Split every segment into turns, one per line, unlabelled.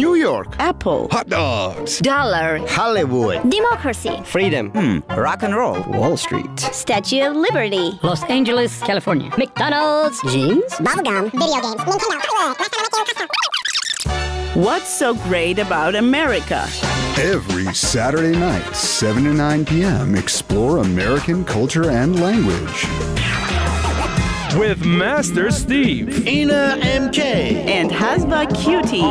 New York.
Apple.
Hot dogs.
Dollar.
Hollywood.
Democracy.
Freedom. Rock and roll. Wall Street.
Statue of Liberty.
Los Angeles, California.
McDonald's.
Jeans.
Bubblegum. Video games. Nintendo.
What's so great about America?
Every Saturday night, 7 to 9 p.m., explore American culture and language.
With Master Steve,
Ina MK,
And Hasba Cutie.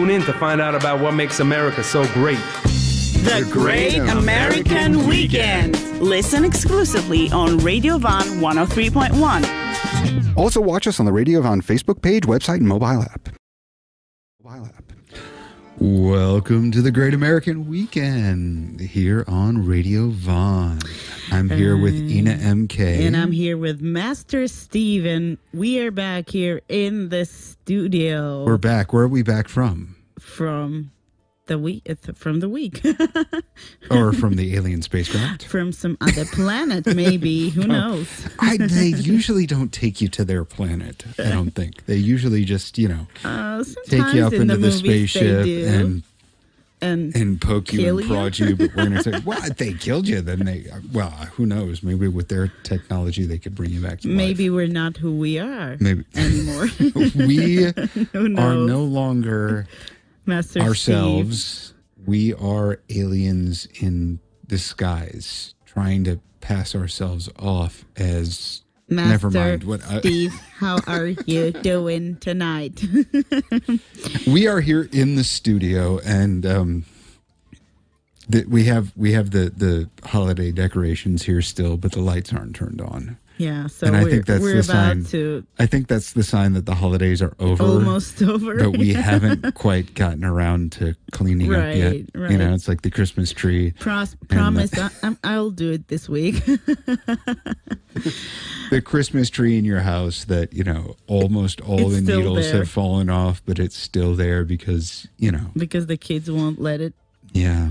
tune in to find out about what makes America so great.
The Great American Weekend. Listen exclusively on Radio Von 103.1.
Also, watch us on the Radio Von Facebook page, website, and mobile app. Welcome to the Great American Weekend here on Radio Von. I'm here with Ina MK.
And I'm here with Master Steve, and we are back here in the studio.
We're back. Where are we back from?
From the week.
Or from the alien spacecraft?
From some other planet, maybe. Who knows?
They usually don't take you to their planet, I don't think. They usually just, take you up into the spaceship and poke you and prod you. But we're going to say, well, if they killed you, then who knows? Maybe with their technology, they could bring you back to life.
Maybe we're not who we are anymore.
We are no longer
Master
ourselves.
Steve.
We are aliens in disguise, trying to pass ourselves off as...
Master
Never mind.
Steve, how are you doing tonight?
We are here in the studio, and we have the holiday decorations here still, but the lights aren't turned on.
Yeah, so
I think that's the sign. I think that's the sign that the holidays are over.
Almost over.
But we haven't quite gotten around to cleaning up yet.
Right.
It's like the Christmas tree.
Promise, I'll do it this week.
The Christmas tree in your house that, almost all the needles have fallen off, but it's still there because,
Because the kids won't let it.
Yeah.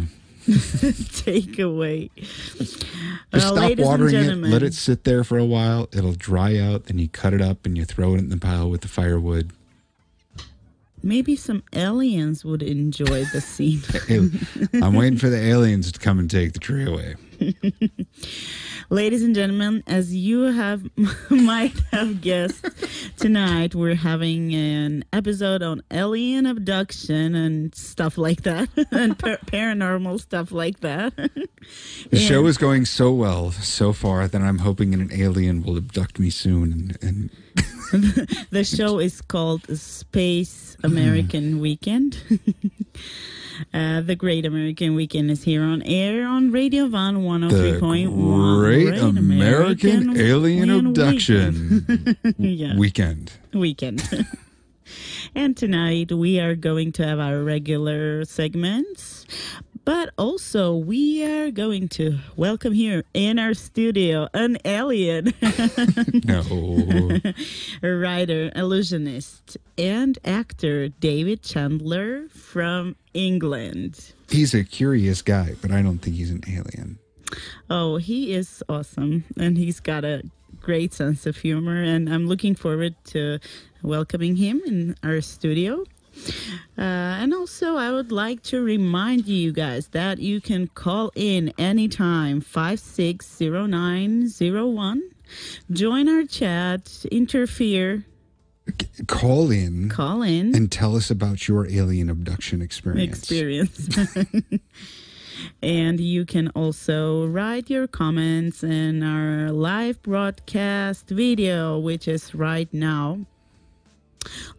Take away.
Just stop watering it, let it sit there for a while, it'll dry out, then you cut it up and you throw it in the pile with the firewood.
Maybe some aliens would enjoy the scene.
I'm waiting for the aliens to come and take the tree away.
Ladies and gentlemen, as you might have guessed, tonight we're having an episode on alien abduction and stuff like that, and paranormal stuff like that.
The show is going so well so far that I'm hoping an alien will abduct me soon. And
the show is called Space American Weekend. The Great American Weekend is here on air on Radio Von 103.1.
Great American Alien Abduction Weekend.
And tonight we are going to have our regular segments, but also we are going to welcome here in our studio an alien.
No.
A writer, illusionist, and actor David Chandler from England.
He's a curious guy, but I don't think he's an alien.
Oh, he is awesome, and he's got a great sense of humor, and I'm looking forward to welcoming him in our studio. And also, I would like to remind you guys that you can call in anytime, 560901. Join our chat, interfere.
Call in.
And
tell us about your alien abduction experience.
And you can also write your comments in our live broadcast video, which is right now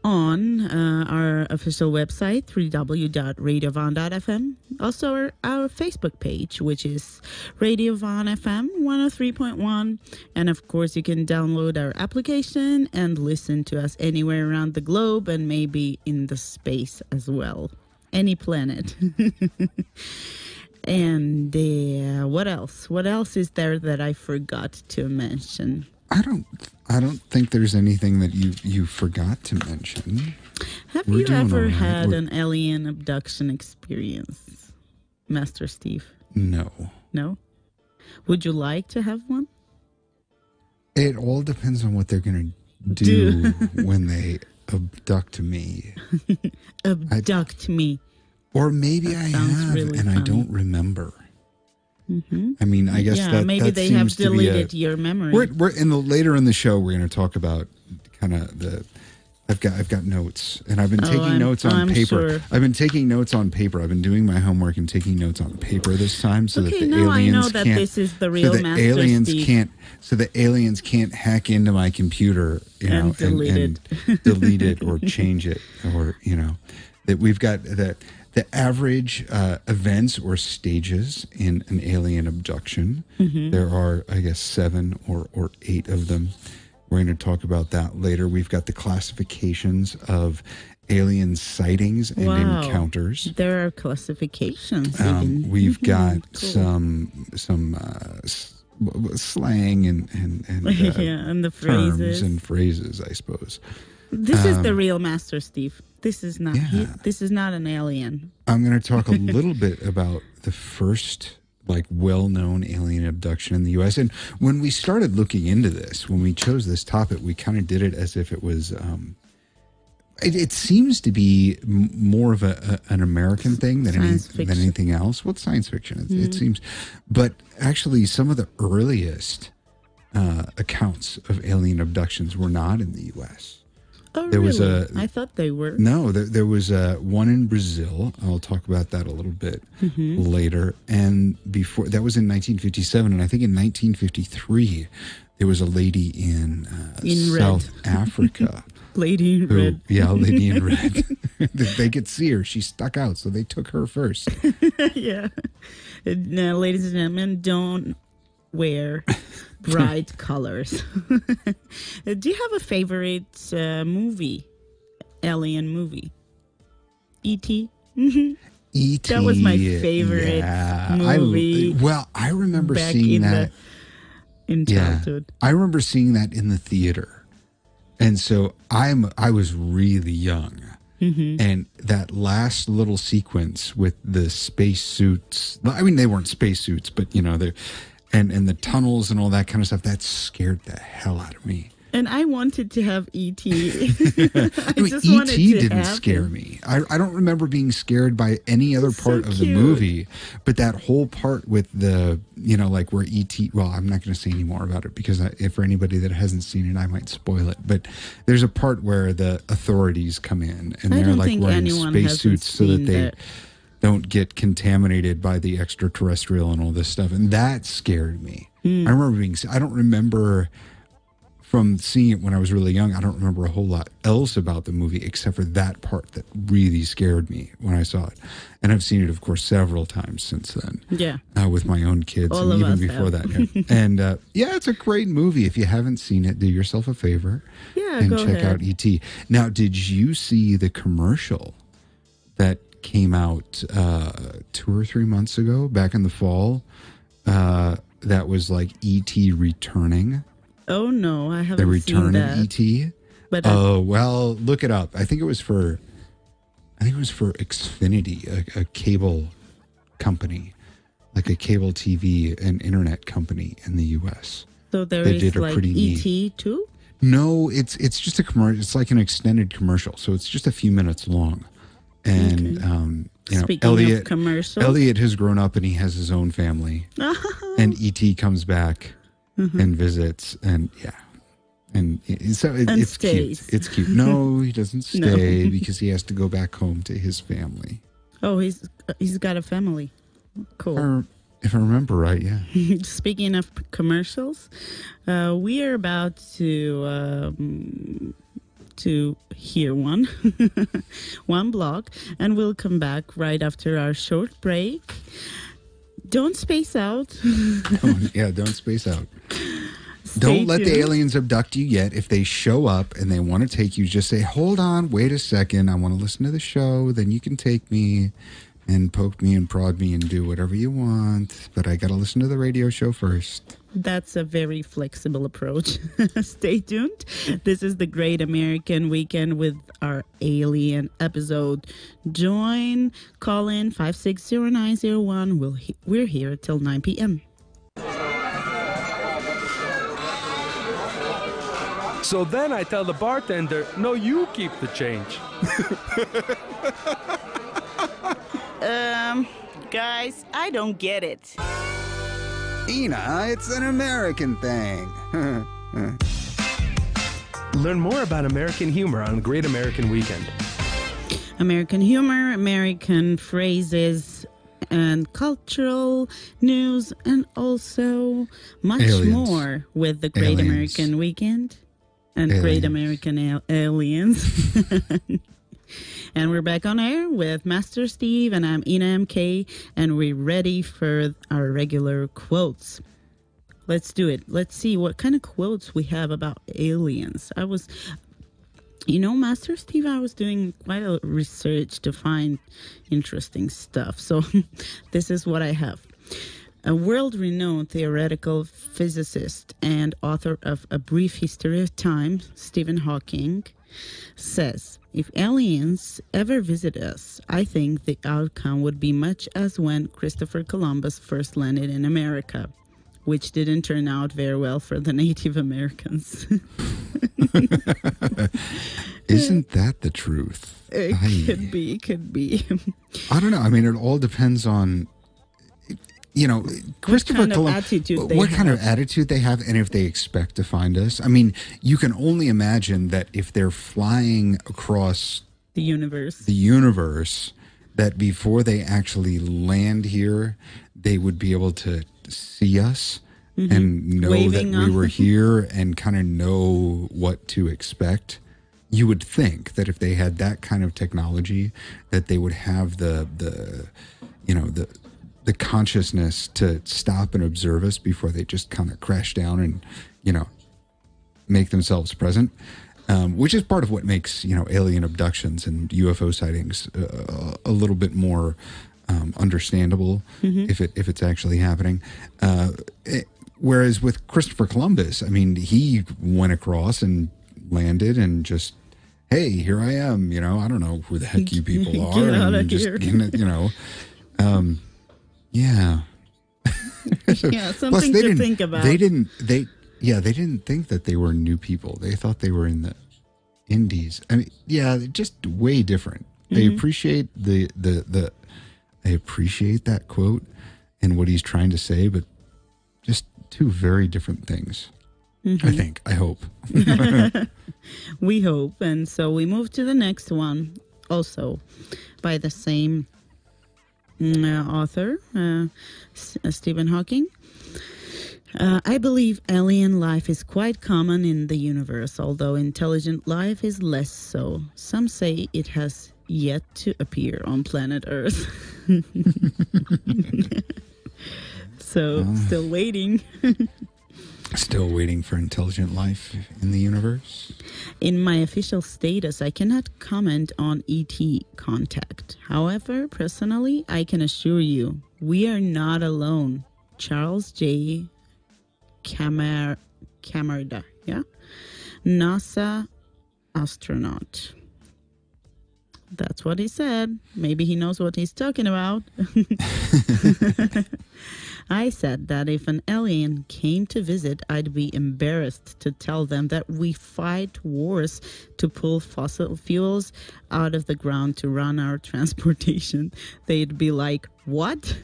on our official website, www.radiovon.fm. Also our Facebook page, which is Radio Von FM 103.1. And of course, you can download our application and listen to us anywhere around the globe and maybe in the space as well. Any planet. And what else? What else is there that I forgot to mention?
I don't think there's anything that you forgot to mention.
Have you ever had an alien abduction experience, Master Steve?
No.
No? Would you like to have one?
It all depends on what they're going to do when they abduct me.
Abduct me.
Or maybe I have, really and funny. I don't remember. Mm-hmm. I mean, I guess
maybe
that
they
seems
have deleted your memory.
We're later in the show. We're going to talk about kind of the. I've got notes, and I've been taking notes on paper.
Sure.
I've been taking notes on paper. I've been doing my homework and taking notes on paper this time, so that the
now
aliens
I know that
can't.
This is the real
so the
Master
aliens
Steve.
can't. So the aliens can't hack into my computer, and delete it or change it, or that we've got that. The average events or stages in an alien abduction, there are, I guess, 7 or 8 of them. We're going to talk about that later. We've got the classifications of alien sightings and encounters.
There are classifications.
We've got some slang and
and the
terms
phrases
and phrases, I suppose.
This is the real Master Steve. This is not. This is not an alien.
I'm going to talk a little bit about the first, well-known alien abduction in the U.S. And when we started looking into this, when we chose this topic, we kind of did it as if it was. It seems to be more of an American thing than anything else. Well, it's science fiction. It seems, but actually, some of the earliest accounts of alien abductions were not in the U.S.
Oh, there really? I thought they were.
No, there was one in Brazil. I'll talk about that a little bit later. And before that was in 1957, and I think in 1953 there was a lady in South Africa.
Lady in red.
Yeah, lady in red. They could see her. She stuck out, so they took her first.
Yeah. Now, ladies and gentlemen, don't wear bright colors. Do you have a favorite movie? Alien movie? E.T.? E.T. That was my favorite movie.
I remember seeing that
in childhood.
I remember seeing that in the theater. And so I was really young. And that last little sequence with the space suits, I mean, they weren't space suits, but they're and the tunnels and all that kind of stuff, that scared the hell out of me.
And I wanted to have E.T.
E.T. didn't scare me. I don't remember being scared by any other part of the movie, but that whole part with the, where E.T. Well, I'm not going to say any more about it because if for anybody that hasn't seen it, I might spoil it. But there's a part where the authorities come in and they're wearing spacesuits so that they don't get contaminated by the extraterrestrial and all this stuff. And that scared me. I don't remember from seeing it when I was really young, I don't remember a whole lot else about the movie except for that part that really scared me when I saw it. And I've seen it, of course, several times since then.
Yeah.
With my own kids and even before that. Yeah. And it's a great movie. If you haven't seen it, do yourself a favor and check out E.T. Now, did you see the commercial that came out 2 or 3 months ago, back in the fall, that was like E.T. returning?
Oh no, I haven't seen that. The return
of E.T.?
But
well, look it up. I think it was for Xfinity, a cable company, like a cable TV and internet company in the U.S.
So there is E.T. too?
No, it's just a commercial. It's like an extended commercial, so it's just a few minutes long. And
Speaking of commercials,
Elliot has grown up and he has his own family, and E.T. comes back and visits, and so it's
stays.
Cute. It's cute. No, he doesn't stay because he has to go back home to his family.
Oh, he's got a family. Cool.
If I remember right, yeah.
Speaking of commercials, we are about to hear one block, and we'll come back right after our short break. Don't space out.
Don't space out. Don't let the aliens abduct you yet. If they show up and they want to take you, just say, hold on, wait a second. I want to listen to the show. Then you can take me and poke me and prod me and do whatever you want. But I got to listen to the radio show first.
That's a very flexible approach. Stay tuned. This is the Great American Weekend with our alien episode. Call in 560-901. We're here till 9 p.m.
So then I tell the bartender, no, you keep the change.
Guys, I don't get it.
Ina, it's an American thing.
Learn more about American humor on Great American Weekend.
American humor, American phrases, and cultural news, and also much more with the Great American Weekend and Great American Aliens. And we're back on air with Master Steve, and I'm Ina MK, and we're ready for our regular quotes. Let's do it. Let's see what kind of quotes we have about aliens. Master Steve, I was doing quite a research to find interesting stuff. So this is what I have. A world-renowned theoretical physicist and author of A Brief History of Time, Stephen Hawking, says, if aliens ever visit us, I think the outcome would be much as when Christopher Columbus first landed in America, which didn't turn out very well for the Native Americans.
Isn't that the truth?
Could be.
I don't know. I mean, it all depends on, Christopher Columbus, what kind of attitude they have, and if they expect to find us. I mean, you can only imagine that if they're flying across
the universe,
that before they actually land here, they would be able to see us and know waving that we were here and kind of know what to expect. You would think that if they had that kind of technology, that they would have the consciousness to stop and observe us before they just kind of crash down and, make themselves present, which is part of what makes, alien abductions and UFO sightings a little bit more understandable if it's actually happening. Whereas with Christopher Columbus, I mean, he went across and landed and just, hey, here I am, I don't know who the heck you people are.
Get out of
just,
here.
Yeah.
Yeah, something to think about.
They didn't think that they were new people. They thought they were in the Indies. I mean, yeah, just way different. They appreciate I appreciate that quote and what he's trying to say, but just two very different things. I hope.
We hope. And so we move to the next one, also by the same author, Stephen Hawking. I believe alien life is quite common in the universe, although intelligent life is less so. Some say it has yet to appear on planet Earth. So, still waiting.
Still waiting for intelligent life in the universe?
In my official status, I cannot comment on ET contact. However, personally, I can assure you, we are not alone. Charles J. Camarda, NASA astronaut. That's what he said. Maybe he knows what he's talking about. I said that if an alien came to visit, I'd be embarrassed to tell them that we fight wars to pull fossil fuels out of the ground to run our transportation. They'd be like, what?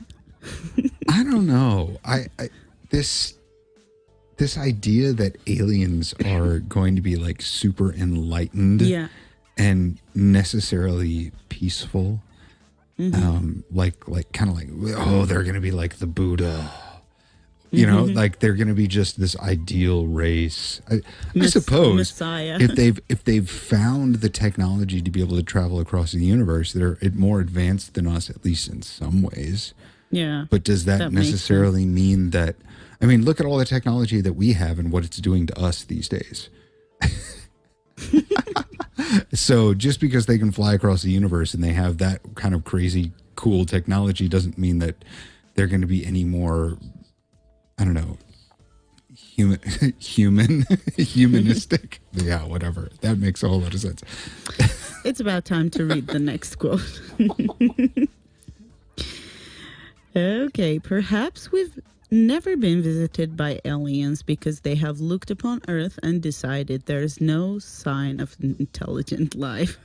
I don't know. This idea that aliens are going to be like super enlightened and necessarily peaceful, like kind of like, oh, they're going to be like the Buddha, like they're going to be just this ideal race. I suppose
Messiah.
if they've found the technology to be able to travel across the universe, they're more advanced than us, at least in some ways.
Yeah.
But does that necessarily mean that? I mean, look at all the technology that we have and what it's doing to us these days. So just because they can fly across the universe and they have that kind of crazy cool technology doesn't mean that they're going to be any more, I don't know, humanistic. Yeah, whatever. That makes a whole lot of sense.
It's about time to read the next quote. Okay, perhaps we've never been visited by aliens because they have looked upon Earth and decided there is no sign of intelligent life.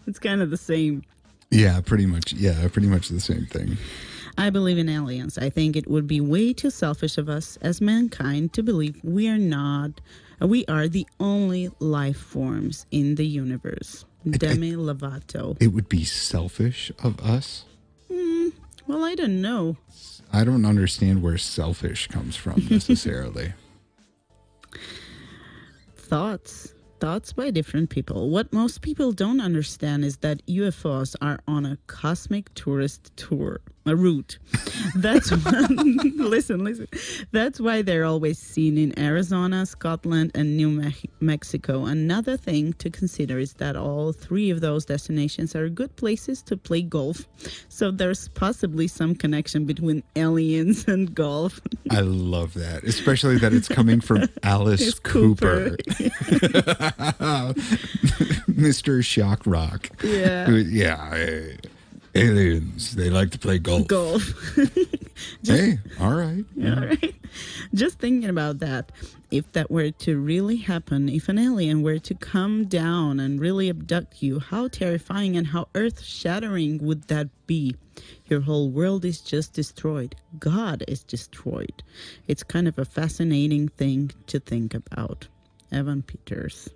It's kind of the same.
Yeah, pretty much. Yeah, pretty much the same thing.
I believe in aliens. I think it would be way too selfish of us as mankind to believe we are the only life forms in the universe. Demi Lovato.
It would be selfish of us?
Well, I don't know.
I don't understand where selfish comes from necessarily.
Thoughts by different people. What most people don't understand is that UFOs are on a cosmic tourist route. That's listen. That's why they're always seen in Arizona, Scotland, and New Mexico. Another thing to consider is that all three of those destinations are good places to play golf. So there's possibly some connection between aliens and golf.
I love that, especially that it's coming from Alice Cooper. Mr. Shock Rock.
Yeah.
Yeah. Aliens, they like to play golf. Hey, all right.
All right. Just thinking about that. If that were to really happen, if an alien were to come down and really abduct you, how terrifying and how earth-shattering would that be? Your whole world is just destroyed. God is destroyed. It's kind of a fascinating thing to think about. Evan Peters.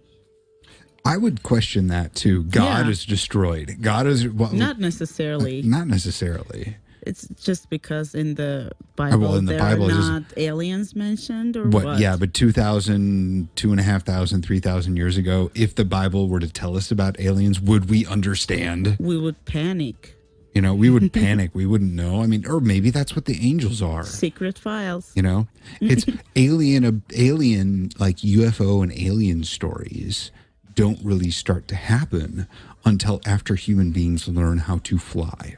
I would question that too. God is destroyed. God is
not necnecessarily.
Not necessarily.
It's just because in the Bible there are not aliens mentioned, or what?
Yeah, but 2,000, 2,500, 3,000 years ago, if the Bible were to tell us about aliens, would we understand?
We would panic.
You know, we would panic. We wouldn't know. I mean, or maybe that's what the angels are.
Secret files.
You know, it's alien like UFO and alien stories don't really start to happen until after human beings learn how to fly.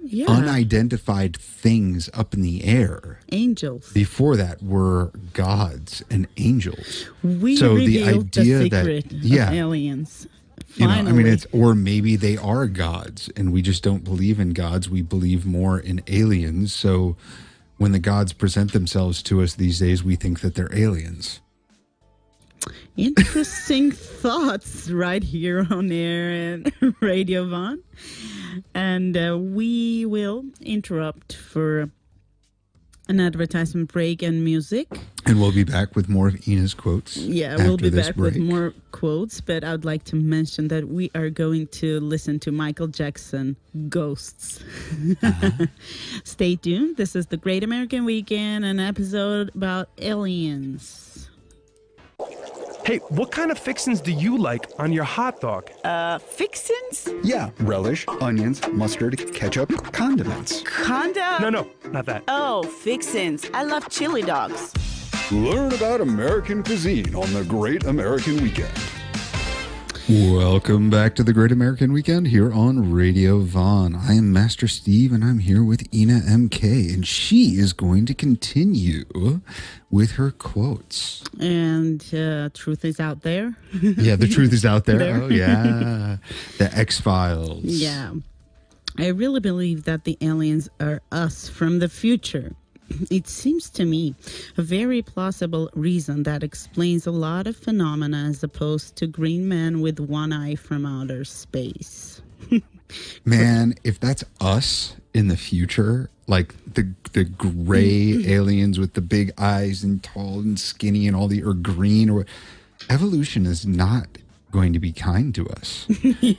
Yeah.
Unidentified things up in the air.
Angels.
Before that were gods and angels.
We
so
revealed the secret of aliens. Finally.
You know, I mean, or maybe they are gods and we just don't believe in gods. We believe more in aliens. So when the gods present themselves to us these days, we think that they're aliens.
Interesting thoughts right here on air and Radio Von. And we will interrupt for an advertisement break and music.
And we'll be back with more of Ina's quotes.
Yeah, we'll be back with more quotes, but I'd like to mention that we are going to listen to Michael Jackson, Ghosts. Stay tuned. This is the Great American Weekend, an episode about aliens.
Hey, what kind of fixins do you like on your hot dog?
Fixins?
Yeah, relish, onions, mustard, ketchup, condiments.
No, not that.
Oh, fixins. I love chili dogs.
Learn about American cuisine on the Great American Weekend.
Welcome back to the Great American Weekend here on Radio Von. I am Master Steve, and I'm here with Ina MK, and she is going to continue with her quotes.
And truth is out there.
Yeah, the truth is out there. Oh, yeah. The X-Files.
Yeah. I really believe that the aliens are us from the future. It seems to me a very plausible reason that explains a lot of phenomena as opposed to green man with one eye from outer space.
Man, if that's us in the future, like the gray aliens with the big eyes and tall and skinny and or green, or evolution is not going to be kind to us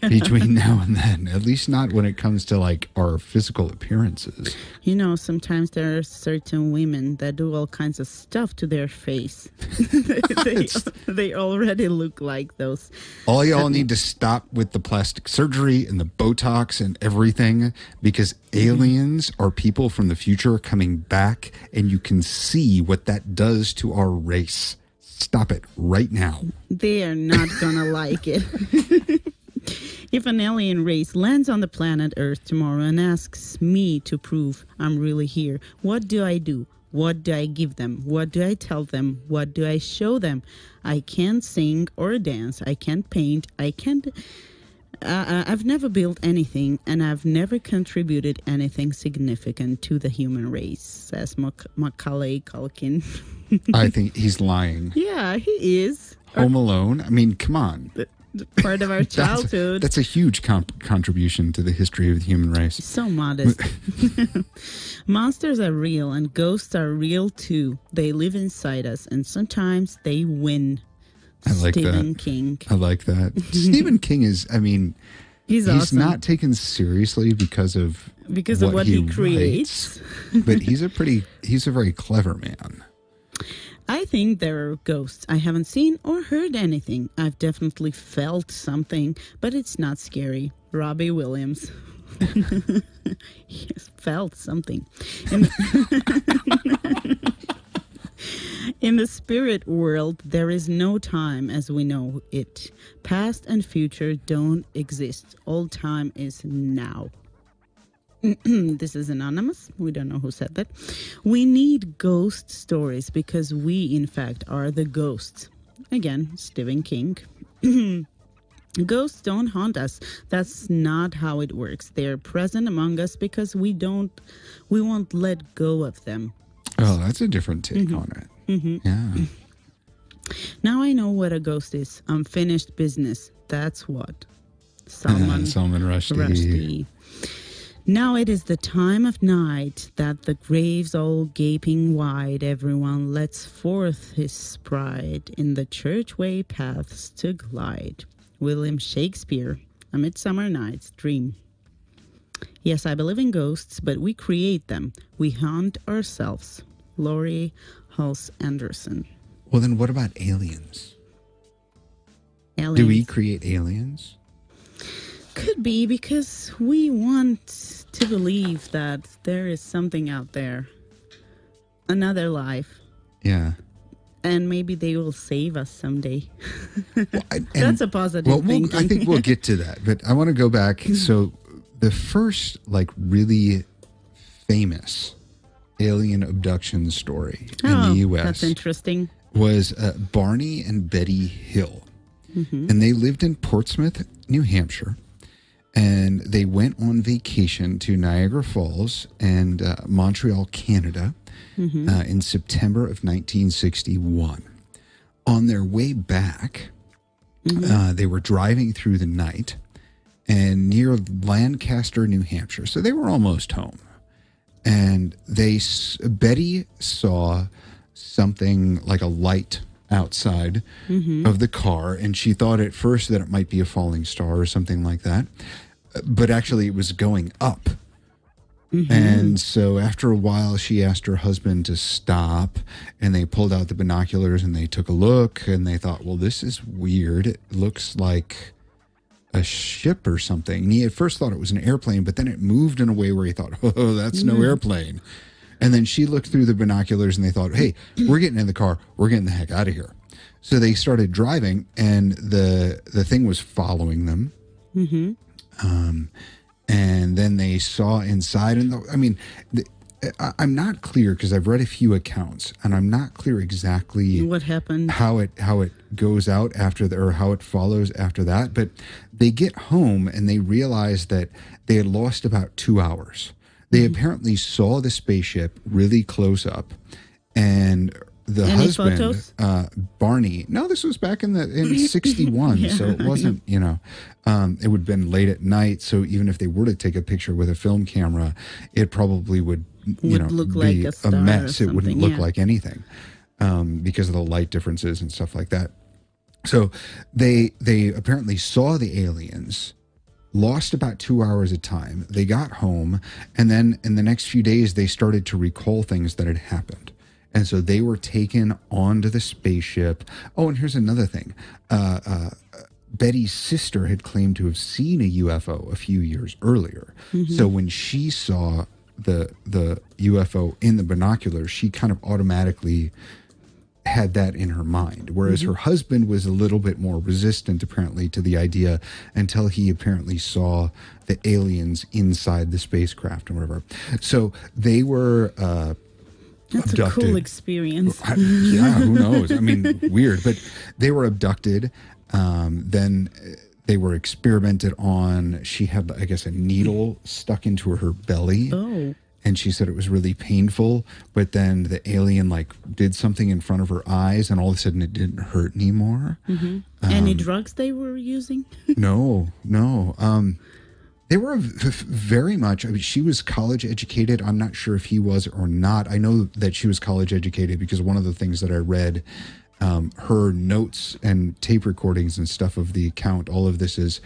between now and then, at least not when it comes to like our physical appearances.
You know, sometimes there are certain women that do all kinds of stuff to their face. they already look like those.
All y'all need to stop with the plastic surgery and the Botox and everything, because aliens are people from the future coming back, and you can see what that does to our race. Stop it right now.
They are not gonna like it. If an alien race lands on the planet Earth tomorrow and asks me to prove I'm really here, what do I do? What do I give them? What do I tell them? What do I show them? I can't sing or dance. I can't paint. I can't I've never built anything, and I've never contributed anything significant to the human race, says Macaulay Culkin.
I think he's lying.
Yeah, he is.
Home Alone? I mean, come on.
Part of our childhood.
That's a huge contribution to the history of the human race.
So modest. Monsters are real, and ghosts are real too. They live inside us, and sometimes they win.
I like
Stephen
that.
King.
I like that. Stephen King is, I mean, he's
awesome.
not taken seriously because of
what he creates.
But he's a very clever man.
I think there are ghosts. I haven't seen or heard anything. I've definitely felt something, but it's not scary. Robbie Williams. He has felt something. In the spirit world, there is no time as we know it. Past and future don't exist. All time is now. This is anonymous. We don't know who said that. We need ghost stories because we, in fact, are the ghosts. Again, Stephen King. Ghosts don't haunt us. That's not how it works. They're present among us because we won't let go of them.
Oh, that's a different take on it. Yeah.
Now I know what a ghost is. Unfinished business. That's what. Salman Rushdie. Now it is the time of night that the graves all gaping wide, everyone lets forth his pride in the churchway paths to glide. William Shakespeare, A Midsummer Night's Dream. Yes, I believe in ghosts, but we create them. We haunt ourselves. Laurie Hulse Anderson.
Well, then what about aliens? Do we create aliens?
Could be, because we want to believe that there is something out there. Another life.
Yeah.
And maybe they will save us someday.
Well,
That's a positive thing.
I think we'll get to that. But I want to go back. So the first, really famous alien abduction story in the U.S.
That's interesting.
Was Barney and Betty Hill. And they lived in Portsmouth, New Hampshire. And they went on vacation to Niagara Falls and Montreal, Canada in September of 1961. On their way back, they were driving through the night and near Lancaster, New Hampshire. So they were almost home. And Betty saw something like a light outside of the car, and she thought at first that it might be a falling star or something like that, but actually it was going up. And so after a while she asked her husband to stop, and they pulled out the binoculars and they took a look, and they thought, well, this is weird. It looks like a ship or something. And he at first thought it was an airplane, but then it moved in a way where he thought, oh, that's no airplane. And then she looked through the binoculars and they thought, hey, we're getting in the car. We're getting the heck out of here. So they started driving, and the thing was following them. And then they saw inside. And I'm not clear because I've read a few accounts, and I'm not clear exactly
what happened,
how it goes out after or how it follows after that. But they get home and they realize that they had lost about 2 hours. They apparently saw the spaceship really close up, and the husband, Barney. No, this was back in 61, so it wasn't. It would have been late at night. So even if they were to take a picture with a film camera, it probably would
look
be
like a
mess. It wouldn't look like anything because of the light differences and stuff like that. So they apparently saw the aliens. Lost about 2 hours of time. They got home, and then in the next few days, they started to recall things that had happened. And so they were taken onto the spaceship. Oh, and here's another thing. Betty's sister had claimed to have seen a UFO a few years earlier. So when she saw the UFO in the binoculars, she kind of automatically had that in her mind, whereas her husband was a little bit more resistant apparently to the idea until he apparently saw the aliens inside the spacecraft or whatever. So they were
that's
abducted.
A cool experience.
Yeah, who knows? Weird, but they were abducted. Then they were experimented on. She had, I guess, a needle stuck into her belly.
Oh.
And she said it was really painful, but then the alien like did something in front of her eyes, and all of a sudden it didn't hurt anymore.
Any drugs they were using?
No. They were very much. I mean, she was college educated. I'm not sure if he was or not. I know that she was college educated because one of the things that I read, her notes and tape recordings and stuff of the account, all of this is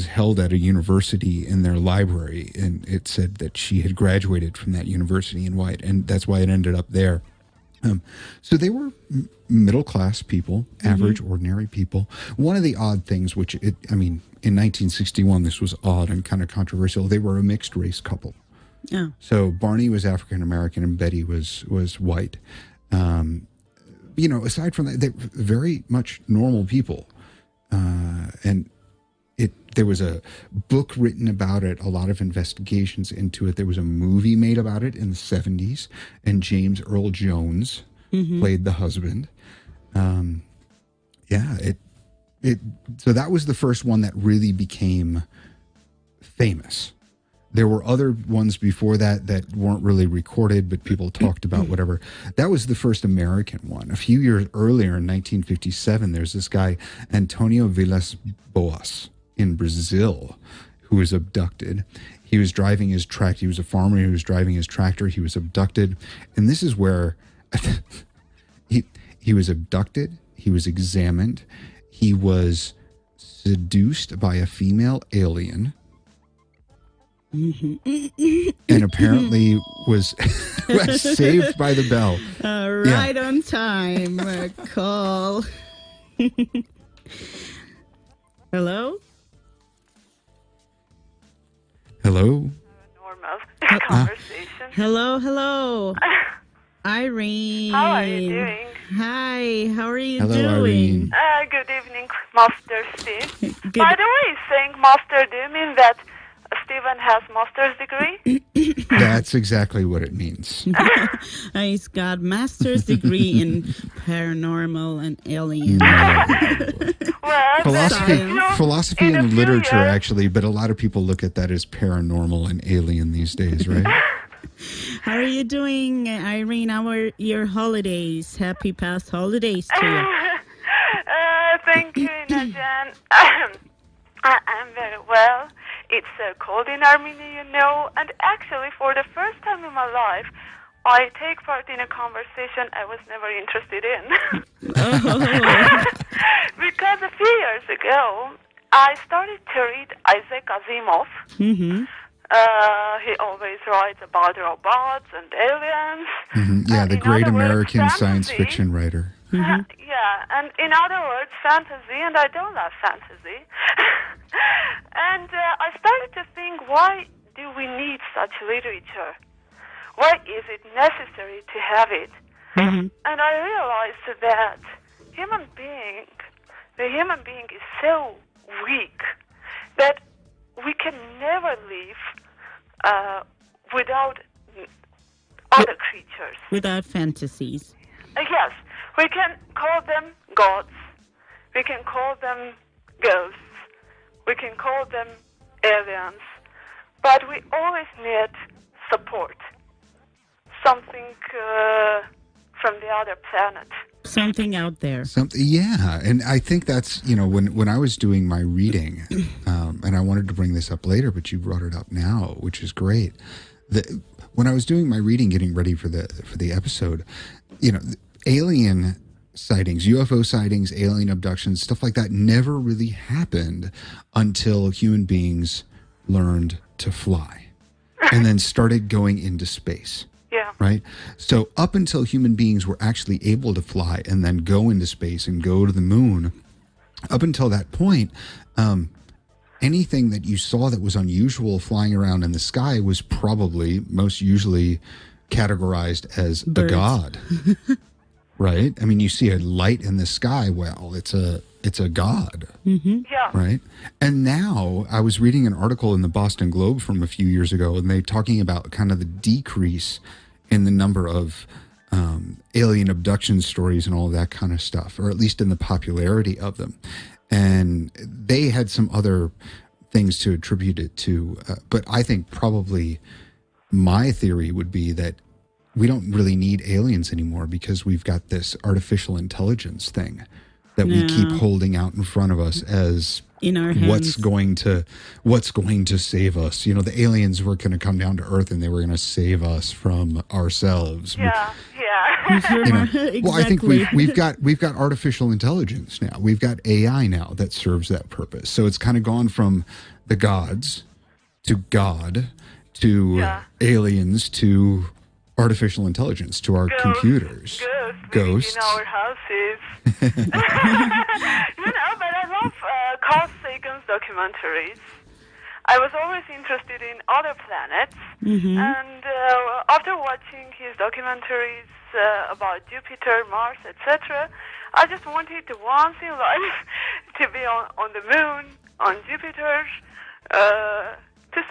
held at a university in their library, and it said that she had graduated from that university and that's why it ended up there. So they were middle class people, average, ordinary people. One of the odd things, in 1961, this was odd and kind of controversial. They were a mixed race couple.
Oh.
So Barney was African American and Betty was white. Aside from that, they're very much normal people, and there was a book written about it, a lot of investigations into it. There was a movie made about it in the 70s, and James Earl Jones played the husband. So that was the first one that really became famous. There were other ones before that weren't really recorded, but people talked about whatever. That was the first American one. A few years earlier, in 1957, there's this guy, Antonio Vilas Boas, in Brazil, who was abducted. He was driving his tractor. He was a farmer. He was driving his tractor. He was abducted. And this is where he was abducted. He was examined. He was seduced by a female alien. And apparently was saved by the bell.
Right on time. Call. Hello?
Hello?
Normal conversation.
Hello. Irene.
How are you doing?
Hi, how are you
Hello,
doing?
Irene.
Good evening, Master Steve.
Good.
By the way, saying master, do you mean that Steven has master's degree?
That's exactly what it means.
He's got master's degree in paranormal and alien.
Well,
Philosophy and literature, actually, but a lot of people look at that as paranormal and alien these days, right?
How are you doing, Irene? How are your holidays? Happy past holidays to you.
Thank you, Najan. I'm very well. It's cold in Armenia, and actually for the first time in my life, I take part in a conversation I was never interested in. Because a few years ago, I started to read Isaac Asimov. He always writes about robots and aliens.
Yeah, the great American science fiction writer.
Yeah, and in other words, fantasy, and I don't love fantasy. And I started to think, why do we need such literature? Why is it necessary to have it? And I realized that the human being is so weak that we can never live without other creatures.
Without fantasies.
Yes, we can call them gods. We can call them ghosts. We can call them aliens. But we always need support. Something from the other planet.
Something out there.
Yeah, and I think that's, when I was doing my reading, and I wanted to bring this up later, but you brought it up now, which is great. When I was doing my reading, getting ready for the episode, alien sightings, UFO sightings, alien abductions, stuff like that never really happened until human beings learned to fly and then started going into space.
Yeah.
Right? So up until human beings were actually able to fly and then go into space and go to the moon, up until that point, anything that you saw that was unusual flying around in the sky was probably most usually categorized as
birds.
A god. Right? I mean, you see a light in the sky, well, it's a god.
Yeah.
Right? And now I was reading an article in the Boston Globe from a few years ago, and they're talking about kind of the decrease in the number of alien abduction stories and all of that kind of stuff, or at least in the popularity of them. And they had some other things to attribute it to. But I think probably my theory would be that we don't really need aliens anymore because we've got this artificial intelligence thing that we keep holding out in front of us as
in our hands.
what's going to save us. You know, the aliens were going to come down to Earth and they were going to save us from ourselves.
Yeah.
You know,
Exactly.
well, I think we've got artificial intelligence now. We've got AI now that serves that purpose. So it's kind of gone from the gods to God to aliens to artificial intelligence to our computers. Ghosts.
In our houses. But I love Carl Sagan's documentaries. I was always interested in other planets, and after watching his documentaries about Jupiter, Mars, etc., I just wanted to once in life to be on the moon, on Jupiter, to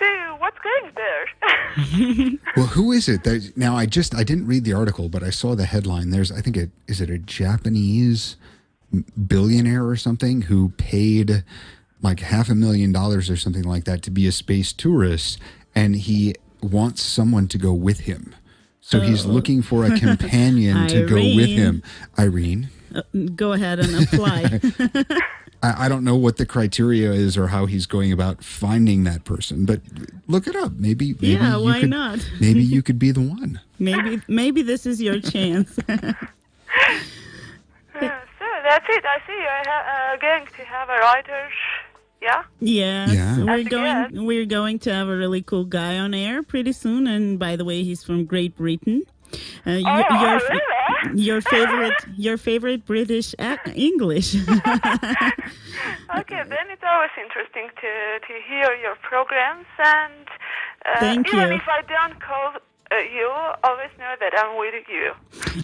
see what's going there.
Well, who is it? Now, I didn't read the article, but I saw the headline. Is it a Japanese billionaire or something who paid like $500,000 or something like that to be a space tourist, and he wants someone to go with him. So he's looking for a companion to go with him. Irene?
Go ahead and apply.
I don't know what the criteria is or how he's going about finding that person, but look it up. Maybe
why not?
Maybe you could be the one.
Maybe this is your chance.
So that's it. I see you're going to have a writer. Yeah.
Yes,
Yeah.
we're going to have a really cool guy on air pretty soon. And by the way, he's from Great Britain.
Really?
Your favorite British English.
Okay, then it's always interesting to hear your programs, and
Thank
even
you.
if I don't call you, always know that I'm with you.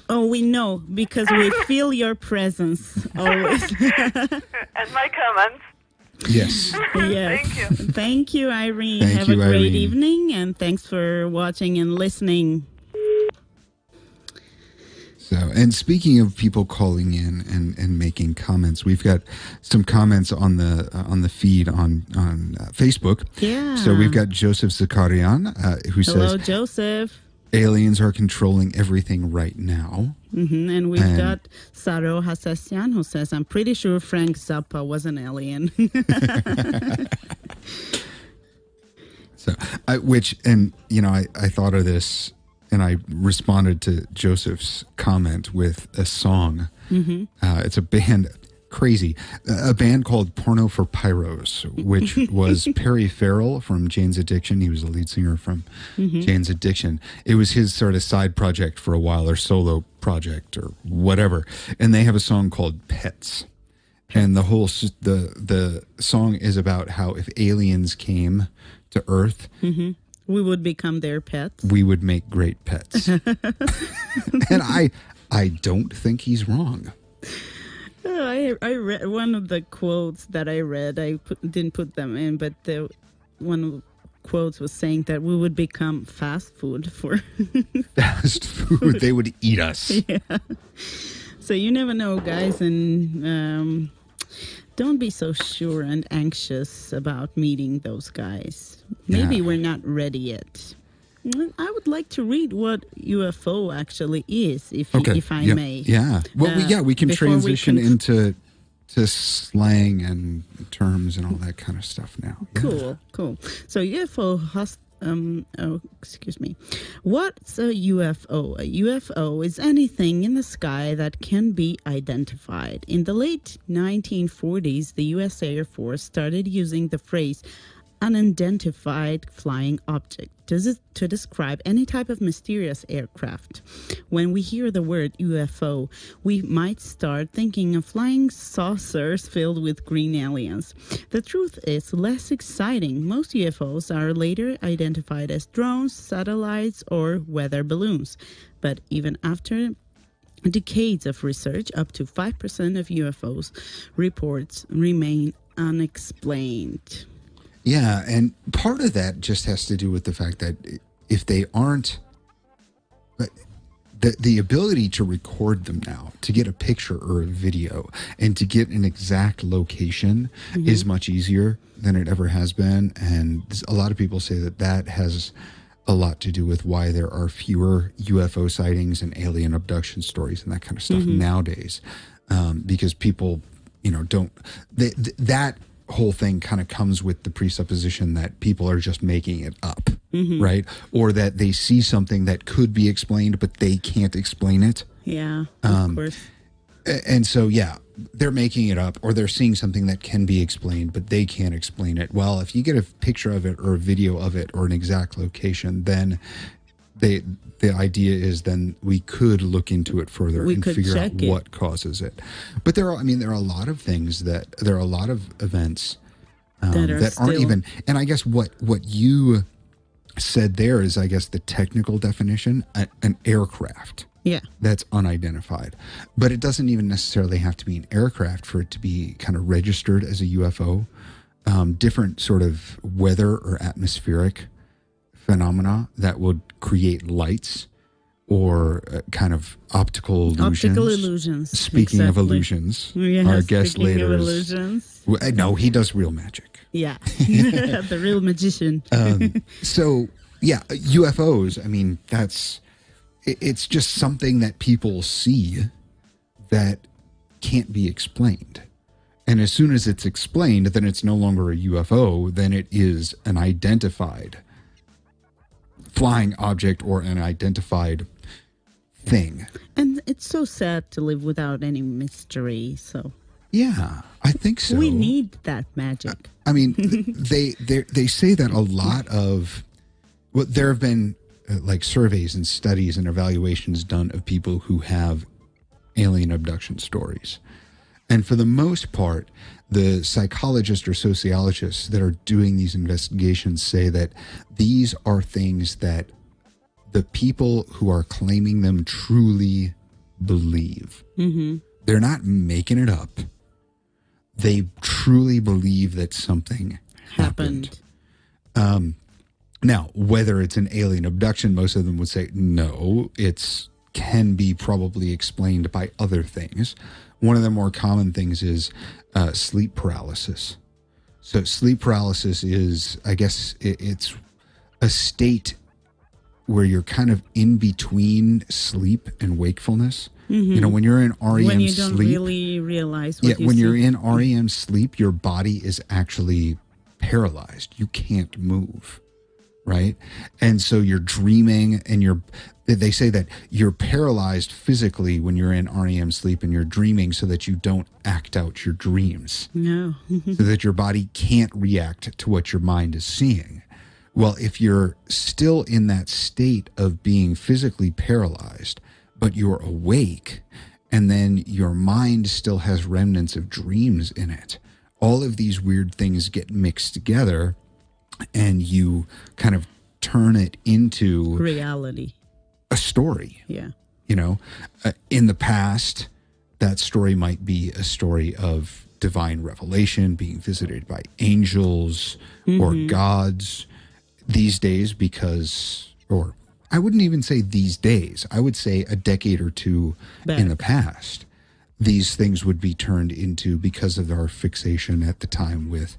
Oh, we know, because we feel your presence always.
And my comments.
Yes.
Yes.
Thank you.
Thank you, Irene.
Thank
Have
you,
a great
Irene.
evening, and thanks for watching and listening.
So, and speaking of people calling in and making comments, we've got some comments on the feed on Facebook.
Yeah.
So we've got Joseph Zakarian who
Hello,
says
Joseph.
aliens are controlling everything right now.
And we've got Saro Hassasian who says, I'm pretty sure Frank Zappa was an alien.
So, I thought of this. And I responded to Joseph's comment with a song. It's a band, crazy, a band called Porno for Pyros, which was Perry Farrell from Jane's Addiction. He was the lead singer from Jane's Addiction. It was his sort of side project for a while, or solo project, or whatever. And they have a song called Pets. And the whole the song is about how if aliens came to Earth,
We would become their pets.
we would make great pets. And I don't think he's wrong.
I read one of the quotes that I read. Didn't put them in, but one of the quotes was saying that we would become fast food for
Fast food, they would eat us.
Yeah. So you never know, guys, and don't be so sure and anxious about meeting those guys. Maybe we're not ready yet. I would like to read what UFO actually is, if I may.
Yeah. Well, we can transition into slang and terms and all that kind of stuff now. Yeah.
Cool. So UFO What's a UFO? A UFO is anything in the sky that can be identified. In the late 1940s, the U.S. Air Force started using the phrase unidentified flying object to describe any type of mysterious aircraft. When we hear the word UFO, we might start thinking of flying saucers filled with green aliens. The truth is less exciting. Most UFOs are later identified as drones, satellites, or weather balloons. But even after decades of research, up to 5% of UFOs reports remain unexplained.
Yeah, and part of that just has to do with the fact that if they aren't, the ability to record them now, to get a picture or a video, and to get an exact location is much easier than it ever has been. And a lot of people say that has a lot to do with why there are fewer UFO sightings and alien abduction stories and that kind of stuff nowadays, because people, that whole thing kind of comes with the presupposition that people are just making it up, right? Or that they see something that could be explained, but they can't explain it.
Yeah, of course.
And so, they're making it up, or they're seeing something that can be explained, but they can't explain it. Well, if you get a picture of it or a video of it or an exact location, then the idea is then we could look into it further and figure out what causes it. But there are a lot of things there are a lot of events that aren't even, and I guess what you said there is, I guess, the technical definition, an aircraft.
Yeah.
That's unidentified. But it doesn't even necessarily have to be an aircraft for it to be kind of registered as a UFO. Different sort of weather or atmospheric phenomena that would create lights or kind of optical illusions.
Optical illusions.
Speaking of illusions, our guest later no, he does real magic.
Yeah. The real magician.
So, UFOs, it's just something that people see that can't be explained. And as soon as it's explained, then it's no longer a UFO, then it is an identified flying object or an identified thing.
And it's so sad to live without any mystery, so...
Yeah, I think so.
We need that magic.
They say that a lot of... Well, there have been... surveys and studies and evaluations done of people who have alien abduction stories. And for the most part, the psychologists or sociologists that are doing these investigations say that these are things that the people who are claiming them truly believe. They're not making it up. They truly believe that something happened. Now, whether it's an alien abduction, most of them would say no, it can be probably explained by other things. One of the more common things is sleep paralysis. So sleep paralysis is, I guess, it's a state where you're kind of in between sleep and wakefulness. When you're in REM
when you
sleep,
don't really realize what you
when
see.
you're in REM sleep, your body is actually paralyzed. You can't move. Right. And so you're dreaming and they say that you're paralyzed physically when you're in REM sleep and you're dreaming so that you don't act out your dreams.
No.
So that your body can't react to what your mind is seeing. Well, if you're still in that state of being physically paralyzed, but you're awake and then your mind still has remnants of dreams in it, all of these weird things get mixed together. And you kind of turn it into
reality,
a story.
Yeah.
In the past, that story might be a story of divine revelation, being visited by angels or gods. These days, or I wouldn't even say these days, I would say a decade or two in the past, these things would be turned into, because of our fixation at the time with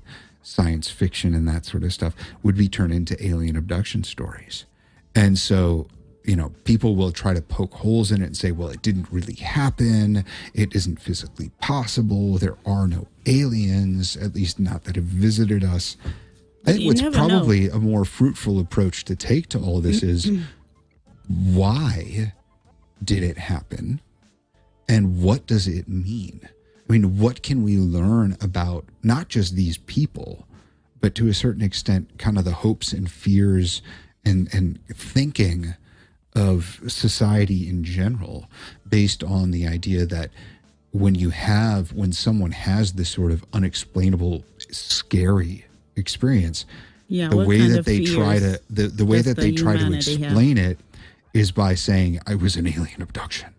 science fiction and that sort of stuff, would be turned into alien abduction stories. And so, people will try to poke holes in it and say, well, it didn't really happen. It isn't physically possible. There are no aliens, at least not that have visited us. What's probably a more fruitful approach to take to all this is, why did it happen? And what does it mean? What can we learn about not just these people, but to a certain extent, kind of the hopes and fears and thinking of society in general, based on the idea that when someone has this sort of unexplainable, scary experience, the way that they try to explain it is by saying, I was an alien abduction.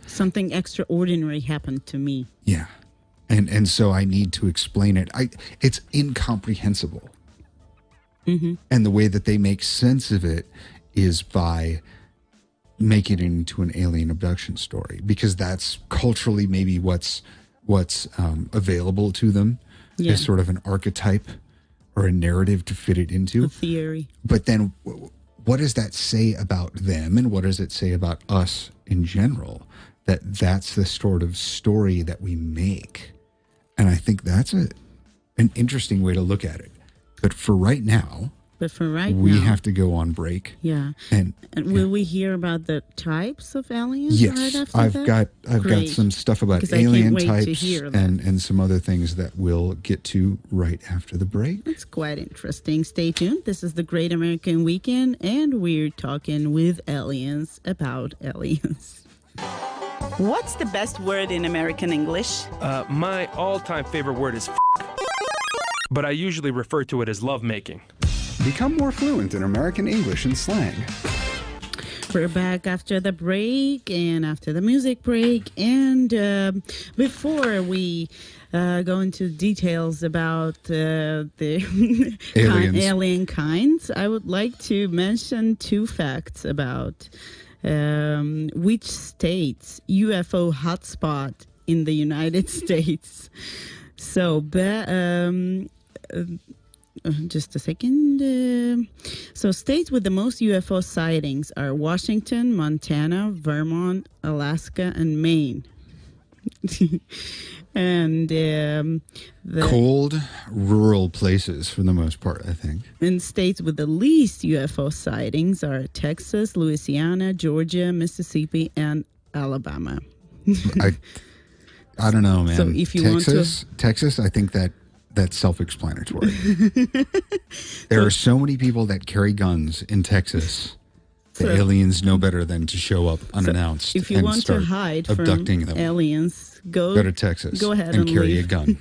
Something extraordinary happened to me.
Yeah. And so I need to explain it. It's incomprehensible. And the way that they make sense of it is by make it into an alien abduction story, because that's culturally maybe what's available to them is sort of an archetype or a narrative to fit it into.
A theory.
But then what does that say about them, and what does it say about us in general? That's the sort of story that we make. And I think that's an interesting way to look at it. But for right now, we have to go on break.
Yeah.
And
will we hear about the types of aliens?
Yes,
right after
I've got some stuff about alien types and some other things that we'll get to right after the break.
It's quite interesting. Stay tuned. This is the Great American Weekend, and we're talking with aliens about aliens.
What's the best word in American English?
My all-time favorite word is but I usually refer to it as lovemaking.
Become more fluent in American English and slang.
We're back after the break and after the music break. And before we go into details about the alien kinds, I would like to mention 2 facts about which states UFO hotspot in the United States. So, just a second. So states with the most UFO sightings are Washington, Montana, Vermont, Alaska, and Maine. And the
cold, rural places for the most part, I think.
And states with the least UFO sightings are Texas, Louisiana, Georgia, Mississippi, and Alabama.
I don't know, man.
So if you
Texas, I think that's self-explanatory. There are so many people that carry guns in Texas. The aliens know better than to show up unannounced.
If you want to hide from
them.
Aliens, go
to Texas.
Go ahead
and carry
leave.
A gun.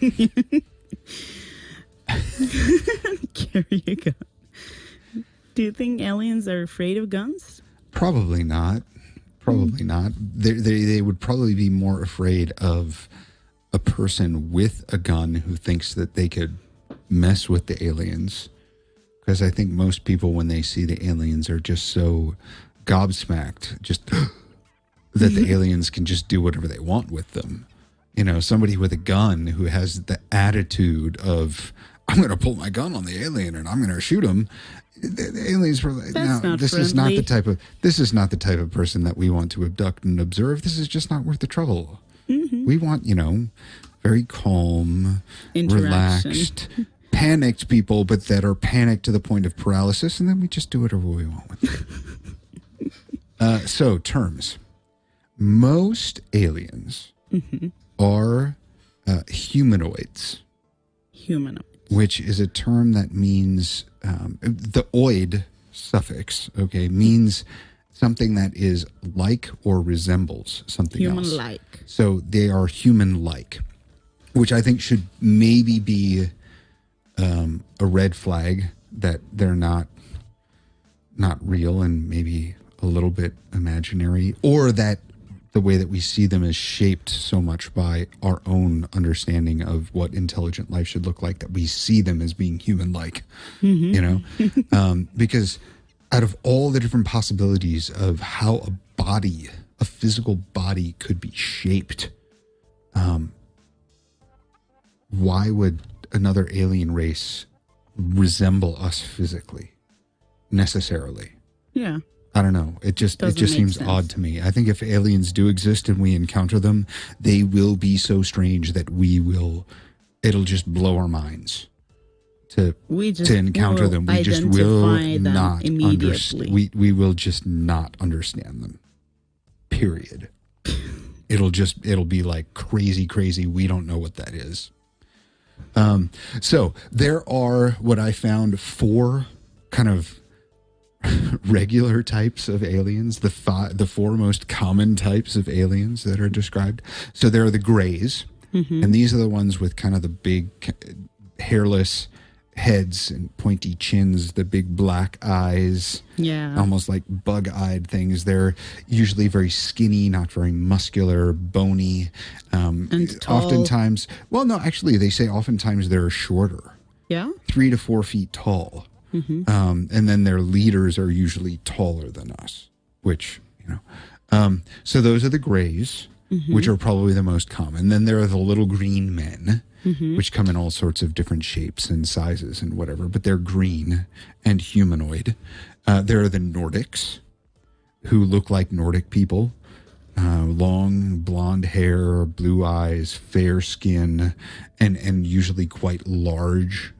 Carry a gun. Do you think aliens are afraid of guns?
Probably not. Probably not. They would probably be more afraid of a person with a gun who thinks that they could mess with the aliens. Because I think most people, when they see the aliens, are just so gobsmacked, just that the aliens can just do whatever they want with them. You know, somebody with a gun who has the attitude of, I'm going to pull my gun on the alien and I'm going to shoot him. The aliens were like, no, this is not the type of person that we want to abduct and observe. This is just not worth the trouble. Mm-hmm. We want, very calm, relaxed, panicked people, but that are panicked to the point of paralysis, and then we just do whatever we want with them. So, terms. Most aliens are humanoids.
Humanoids.
Which is a term that means, the oid suffix, means something that is like or resembles something else.
Human-like.
So they are human-like, which I think should maybe be a red flag that they're not real and maybe a little bit imaginary, or that the way that we see them is shaped so much by our own understanding of what intelligent life should look like that we see them as being human-like, because out of all the different possibilities of how a physical body could be shaped, why would another alien race resemble us physically necessarily?
Yeah.
I don't know. It just seems
sense.
Odd to me. I think if aliens do exist and we encounter them, they will be so strange that it'll just blow our minds to encounter them. We just will not understand. We will just not understand them. Period. It'll be like crazy. We don't know what that is. So there are what I found 4 kind of regular types of aliens, the 4 most common types of aliens that are described. So there are the grays, and these are the ones with kind of the big hairless heads and pointy chins, the big black eyes, almost like bug-eyed things. They're usually very skinny, not very muscular, bony,
and tall.
Oftentimes, well, no, actually, they say oftentimes they're shorter.
Yeah,
3 to 4 feet tall. And then their leaders are usually taller than us, which, So those are the grays, which are probably the most common. Then there are the little green men, which come in all sorts of different shapes and sizes and whatever, but they're green and humanoid. There are the Nordics, who look like Nordic people. Long blonde hair, blue eyes, fair skin, and usually quite large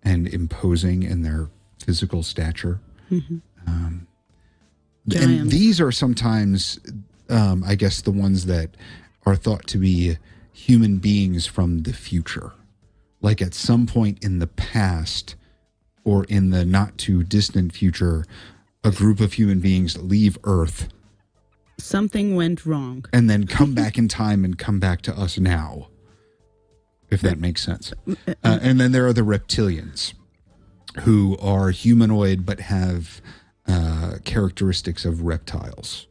and imposing in their physical stature. And these are sometimes, I guess, the ones that are thought to be human beings from the future. Like at some point in the past or in the not too distant future, a group of human beings leave Earth.
Something went wrong.
And then come back in time and come back to us now, if that makes sense. And then there are the reptilians, who are humanoid but have characteristics of reptiles.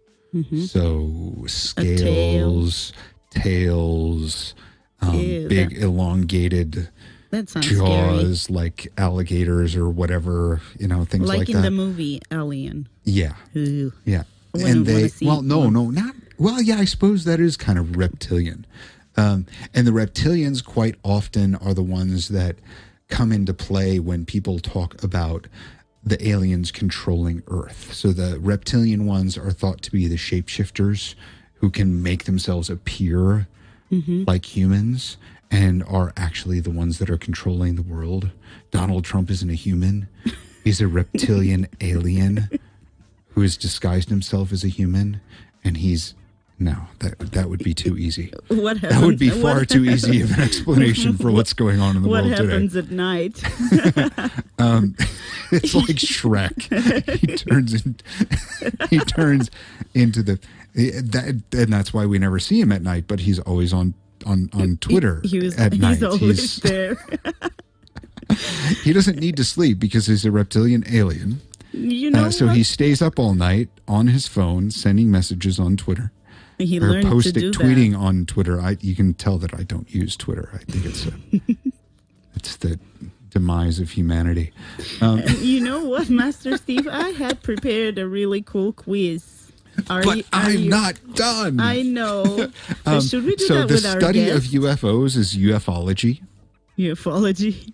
So scales, tails, big elongated jaws,
scary.
Like alligators or whatever, things like that.
Like in the movie Alien.
Yeah.
Ooh.
Yeah. And I suppose that is kind of reptilian. And the reptilians quite often are the ones that come into play when people talk about the aliens controlling Earth. So the reptilian ones are thought to be the shapeshifters who can make themselves appear like humans and are actually the ones that are controlling the world. Donald Trump isn't a human. He's a reptilian alien who has disguised himself as a human, and that would be too easy.
What happens?
That would be far too easy of an explanation for what's going on in the world today.
What happens at night?
It's like Shrek. He turns into and that's why we never see him at night. But he's always on Twitter at night.
He's always there.
He doesn't need to sleep because he's a reptilian alien. So he stays up all night on his phone, sending messages on Twitter.
He learned to do
tweeting
that.
on Twitter. You can tell that I don't use Twitter. I think it's the demise of humanity.
You know what, Master Steve? I had prepared a really cool quiz.
I'm not done.
I know. Should we do that with our
the study of
guests?
UFOs is ufology.
Ufology.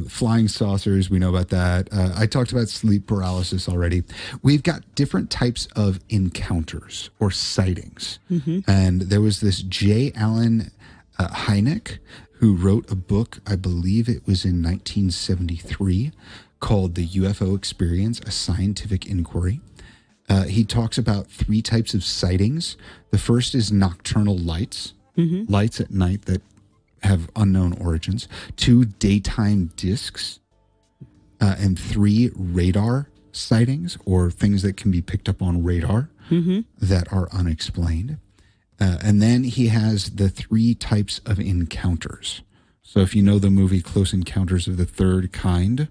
Flying saucers, we know about that. I talked about sleep paralysis already. We've got different types of encounters or sightings. And there was this J. Allen Hynek who wrote a book, I believe it was in 1973, called The UFO Experience, A Scientific Inquiry. He talks about 3 types of sightings. The first is nocturnal lights, lights at night that have unknown origins. 2, daytime discs, and 3, radar sightings, or things that can be picked up on radar that are unexplained. And then he has the 3 types of encounters. So if you know the movie Close Encounters of the Third Kind,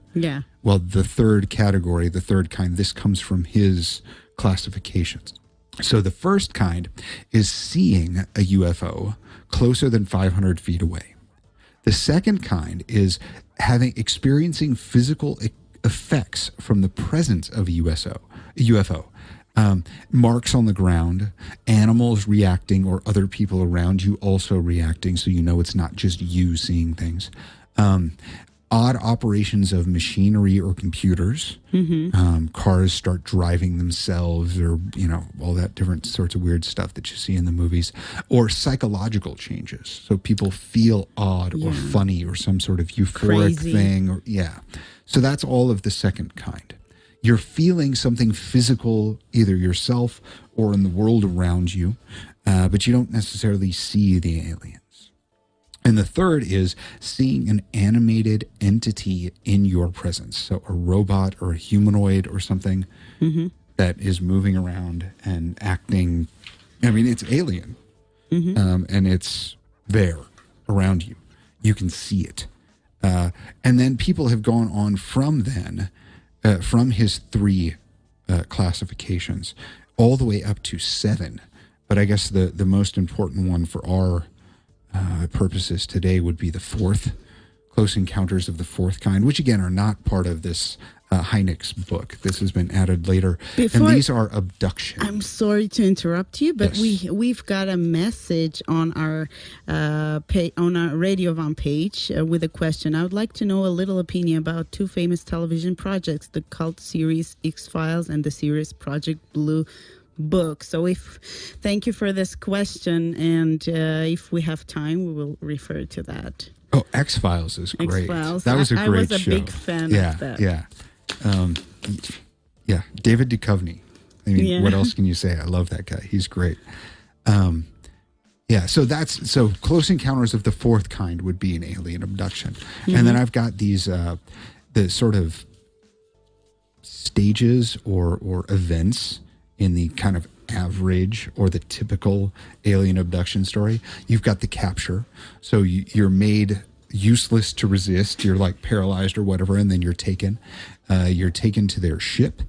well, the third category, the third kind, this comes from his classifications. So the first kind is seeing a UFO closer than 500 feet away. The second kind is experiencing physical effects from the presence of a UFO. Marks on the ground, animals reacting, or other people around you also reacting, so you know it's not just you seeing things. Odd operations of machinery or computers. Cars start driving themselves, or all that different sorts of weird stuff that you see in the movies. Or psychological changes, so people feel odd or funny or some sort of euphoric thing. So that's all of the second kind. You're feeling something physical, either yourself or in the world around you, but you don't necessarily see the aliens. And the third is seeing an animated entity in your presence. So a robot or a humanoid or something that is moving around and acting. I mean, it's alien. And it's there around you. You can see it. And then people have gone on from then, from his 3 classifications, all the way up to 7. But I guess the most important one for our purposes today would be the 4th, Close Encounters of the Fourth Kind, which again are not part of this Hynek's book. This has been added later. And these are abductions.
I'm sorry to interrupt you, but we've got a message on our Radio Van page with a question. I would like to know a little opinion about two famous television projects, the cult series X-Files and the series Project Blue Book. So thank you for this question, and if we have time, we will refer to that.
Oh, X-Files is great.
X-Files.
That was a great show.
I was a big fan of that.
Yeah. David Duchovny. I mean, what else can you say? I love that guy. He's great. So Close Encounters of the Fourth Kind would be an alien abduction. Mm-hmm. And then I've got these, the sort of stages or events in the kind of average or the typical alien abduction story. You've got the capture. So you're made useless to resist. You're like paralyzed or whatever, and then you're taken. You're taken to their ship.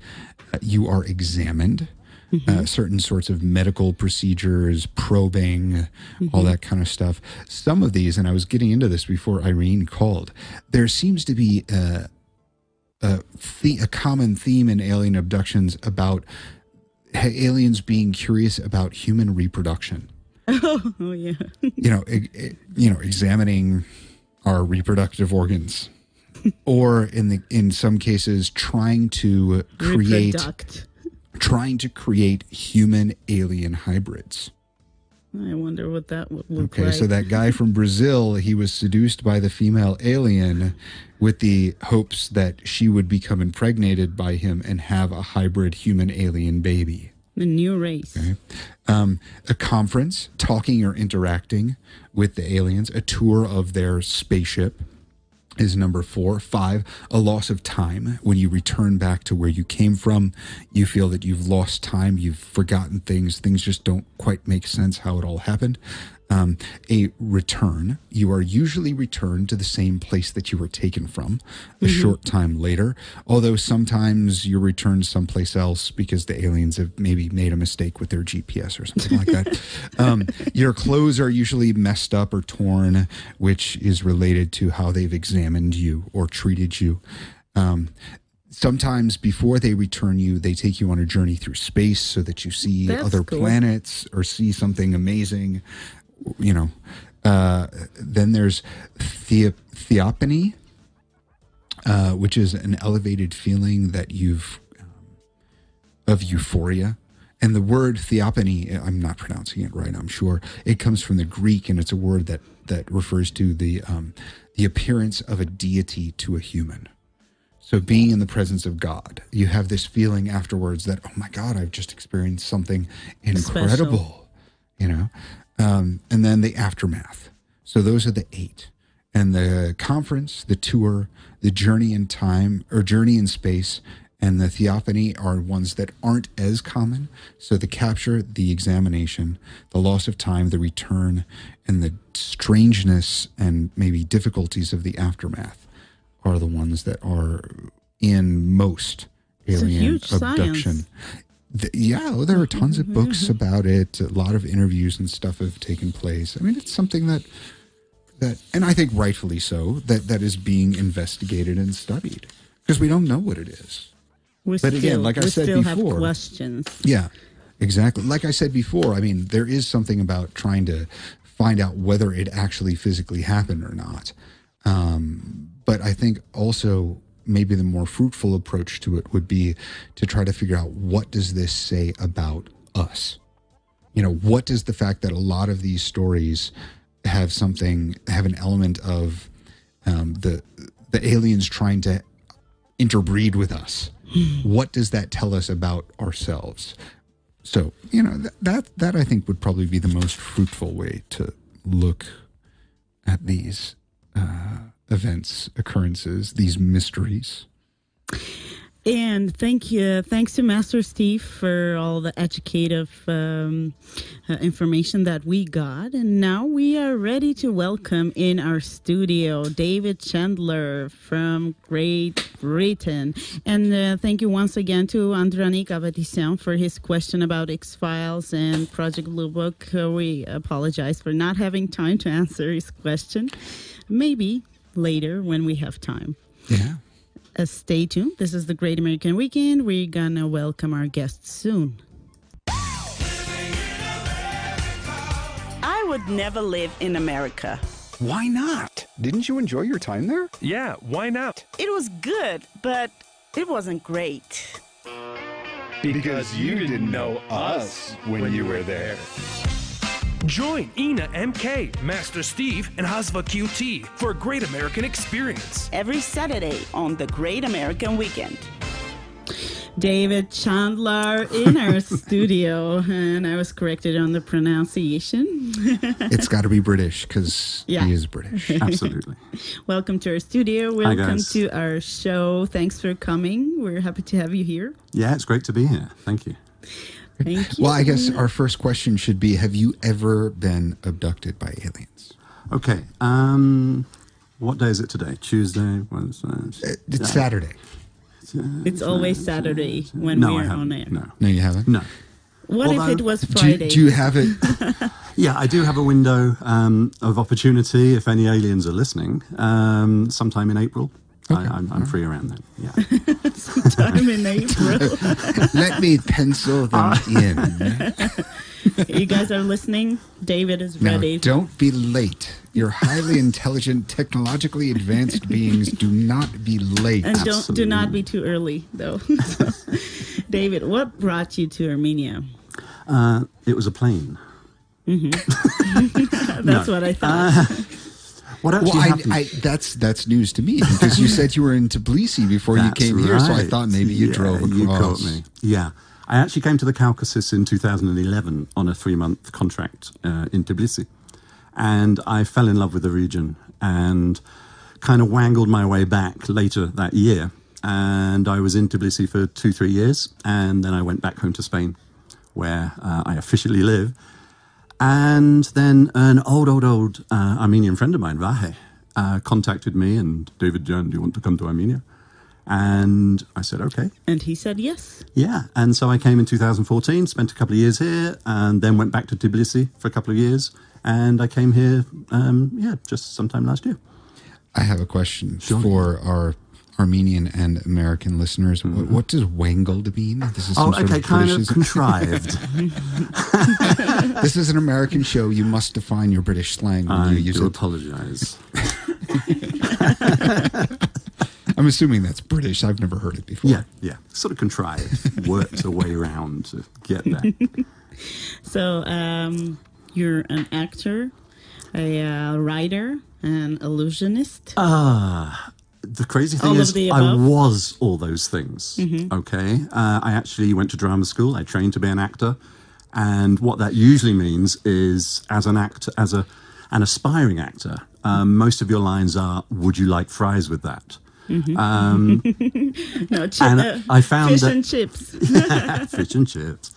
You are examined. Certain sorts of medical procedures, probing, all that kind of stuff. Some of these, and I was getting into this before Irene called, there seems to be a common theme in alien abductions about aliens being curious about human reproduction.
Oh yeah.
Examining our reproductive organs, or in some cases trying to create human alien hybrids.
I wonder what that would look like.
Okay, so that guy from Brazil, he was seduced by the female alien with the hopes that she would become impregnated by him and have a hybrid human alien baby.
The new race.
Okay. A conference, talking or interacting with the aliens, a tour of their spaceship is number 4. 5, a loss of time. When you return back to where you came from, you feel that you've lost time, you've forgotten things just don't quite make sense how it all happened. A return. You are usually returned to the same place that you were taken from a short time later, although sometimes you're returned someplace else because the aliens have maybe made a mistake with their GPS or something like that. Your clothes are usually messed up or torn, which is related to how they've examined you or treated you. Sometimes before they return you, they take you on a journey through space so that you see other planets or see something amazing. Then there's theophany, which is an elevated feeling that you've of euphoria. And the word theophany, I'm not pronouncing it right, I'm sure. It comes from the Greek, and it's a word that refers to the appearance of a deity to a human. So being in the presence of God, you have this feeling afterwards that, oh my God, I've just experienced something incredible, and then the aftermath. So those are the 8. And the conference, the tour, the journey in time or journey in space, and the theophany are ones that aren't as common. So the capture, the examination, the loss of time, the return, and the strangeness and maybe difficulties of the aftermath are the ones that are in most alien abduction. There are tons of books about it. A lot of interviews and stuff have taken place. I mean, it's something that and I think rightfully so, that is being investigated and studied because we don't know what it is. But again, like I said before,
have questions.
Yeah, exactly. Like I said before, I mean, there is something about trying to find out whether it actually physically happened or not. But I think also maybe the more fruitful approach to it would be to try to figure out, what does this say about us? What does the fact that a lot of these stories have an element of the aliens trying to interbreed with us? What does that tell us about ourselves? So, that I think would probably be the most fruitful way to look at these events, occurrences, these mysteries.
And thanks to Master Steve for all the educative information that we got. And now we are ready to welcome in our studio David Chandler from Great Britain. And thank you once again to Andranik Avedissian for his question about X-Files and Project Blue Book. We apologize for not having time to answer his question. Maybe later when we have time.
Yeah.
stay tuned. This is the Great American Weekend. We're going to welcome our guests soon.
I would never live in America.
Why not? Didn't you enjoy your time there?
Yeah, why not?
It was good, but it wasn't great.
Because you didn't know us when you were there.
Join Ina MK, Master Steve, and Hasva QT for a great American experience.
Every Saturday on the Great American Weekend.
David Chandler in our studio, and I was corrected on the pronunciation.
It's got to be British because he is British.
Absolutely.
Welcome to our studio. Welcome
Hi, guys.
to our show. Thanks for coming. We're happy to have you here.
Yeah, it's great to be here. Thank you.
Thank you.
Well, I guess our first question should be, have you ever been abducted by aliens?
Okay. What day is it today? Tuesday? Wednesday?
It's Saturday.
It's always Saturday when
No, I
we're
haven't.
on air.
No, you haven't?
No.
What
Although,
if it was Friday?
Do you have it?
Yeah, I do have a window of opportunity if any aliens are listening. Sometime in April.
Okay.
I'm free around then. Yeah.
Sometime in April.
Let me pencil them in.
You guys are listening? David is
Now,
ready.
don't be late. You're highly intelligent, technologically advanced beings. Do not be late.
And do not be too early, though. David, what brought you to Armenia?
It was a plane.
Mm-hmm. That's what I thought.
What actually happened?
That's news to me because you said you were in Tbilisi before you came here, so I thought maybe you drove across.
You caught me. Yeah. I actually came to the Caucasus in 2011 on a 3-month contract in Tbilisi. And I fell in love with the region and kind of wangled my way back later that year. And I was in Tbilisi for 2-3 years. And then I went back home to Spain, where I officially live. And then an old Armenian friend of mine, Vahe, contacted me and, David John, do you want to come to Armenia? And I said, okay.
And he said yes.
Yeah. And so I came in 2014, spent a couple of years here, and then went back to Tbilisi for a couple of years. And I came here, just sometime last year.
I have a question for our Armenian and American listeners. Mm-hmm. What does wangled mean? This is
kind of contrived.
This is an American show. You must define your British slang when you use it.
I do apologize.
I'm assuming that's British. I've never heard it before.
Yeah. Sort of contrived. Worked a way around to get there.
So, you're an actor, a writer, an illusionist.
The crazy thing is I was all those things. Mm-hmm. Okay. I actually went to drama school. I trained to be an actor. And what that usually means is as an actor, as an aspiring actor, most of your lines are, would you like fries with that? Mm-hmm. I found
fish
that,
and chips.
Fish and chips.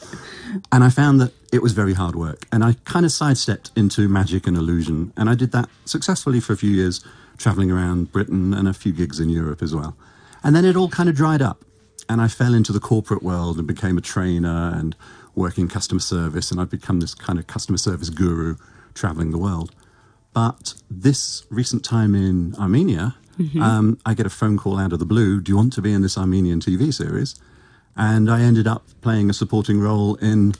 And I found that it was very hard work. And I kind of sidestepped into magic and illusion. And I did that successfully for a few years, traveling around Britain and a few gigs in Europe as well. And then it all kind of dried up. And I fell into the corporate world and became a trainer and working customer service. And I've become this kind of customer service guru traveling the world. But this recent time in Armenia, I get a phone call out of the blue. Do you want to be in this Armenian TV series? And I ended up playing a supporting role in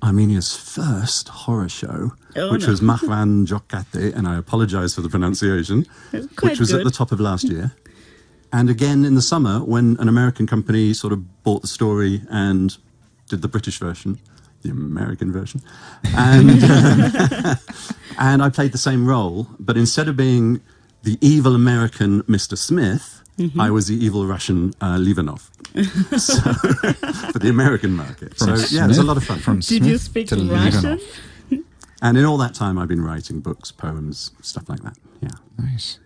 Armenia's first horror show, which was Mahvan Jokate, and I apologize for the pronunciation, which was at the top of last year. And again in the summer, when an American company sort of bought the story and did the British version, the American version, and and I played the same role, but instead of being the evil American Mr. Smith, I was the evil Russian Livanov. So, for the American market. It was a lot of fun.
Did you speak Russian?
And in all that time, I've been writing books, poems, stuff like that. Yeah.
Nice.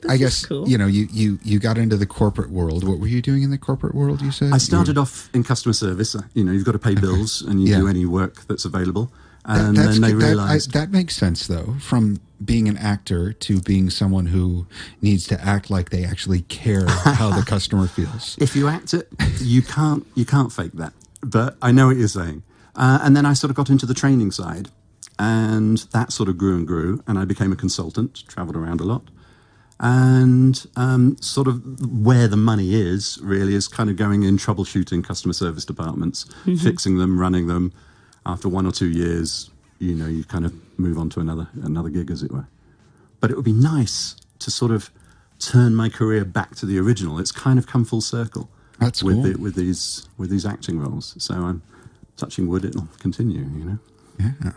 I guess, cool. You got into the corporate world. What were you doing in the corporate world, you said?
I started off in customer service. You've got to pay bills and you do any work that's available. And then they realized...
That makes sense, though, from being an actor to being someone who needs to act like they actually care how the customer feels.
If you act it, you can't fake that. But I know what you're saying. And then I sort of got into the training side. And that sort of grew and grew. And I became a consultant, traveled around a lot. And sort of where the money is really is kind of going in troubleshooting customer service departments, fixing them, running them. After 1 or 2 years, you kind of move on to another gig, as it were. But it would be nice to sort of turn my career back to the original. It's kind of come full circle.
That's cool.
With these acting roles. So I'm touching wood, it'll continue,
Yeah.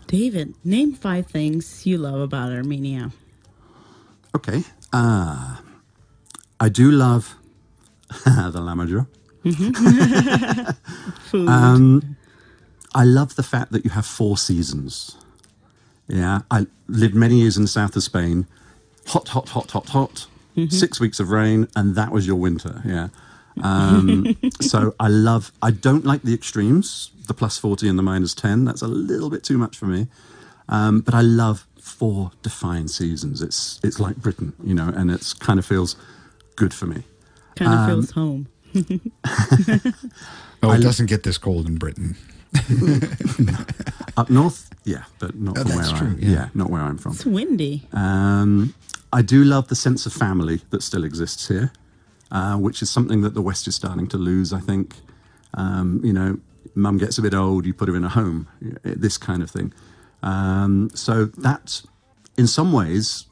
David, name 5 things you love about Armenia.
Okay. I do love the lamajra.
Food.
I love the fact that you have 4 seasons. Yeah, I lived many years in the south of Spain. Hot, hot, hot, hot, hot. 6 weeks of rain, and that was your winter. Yeah. So I don't like the extremes, the plus 40 and the minus 10. That's a little bit too much for me. But I love 4 defined seasons. It's like Britain, and it's kind of feels good for me.
Kind of feels home.
It doesn't get this cold in Britain.
Up north, yeah, but not from
that's
where
true,
not where I'm from.
It's windy.
I do love the sense of family that still exists here, which is something that the West is starting to lose, I think. Mum gets a bit old, you put her in a home, this kind of thing. So that, in some ways,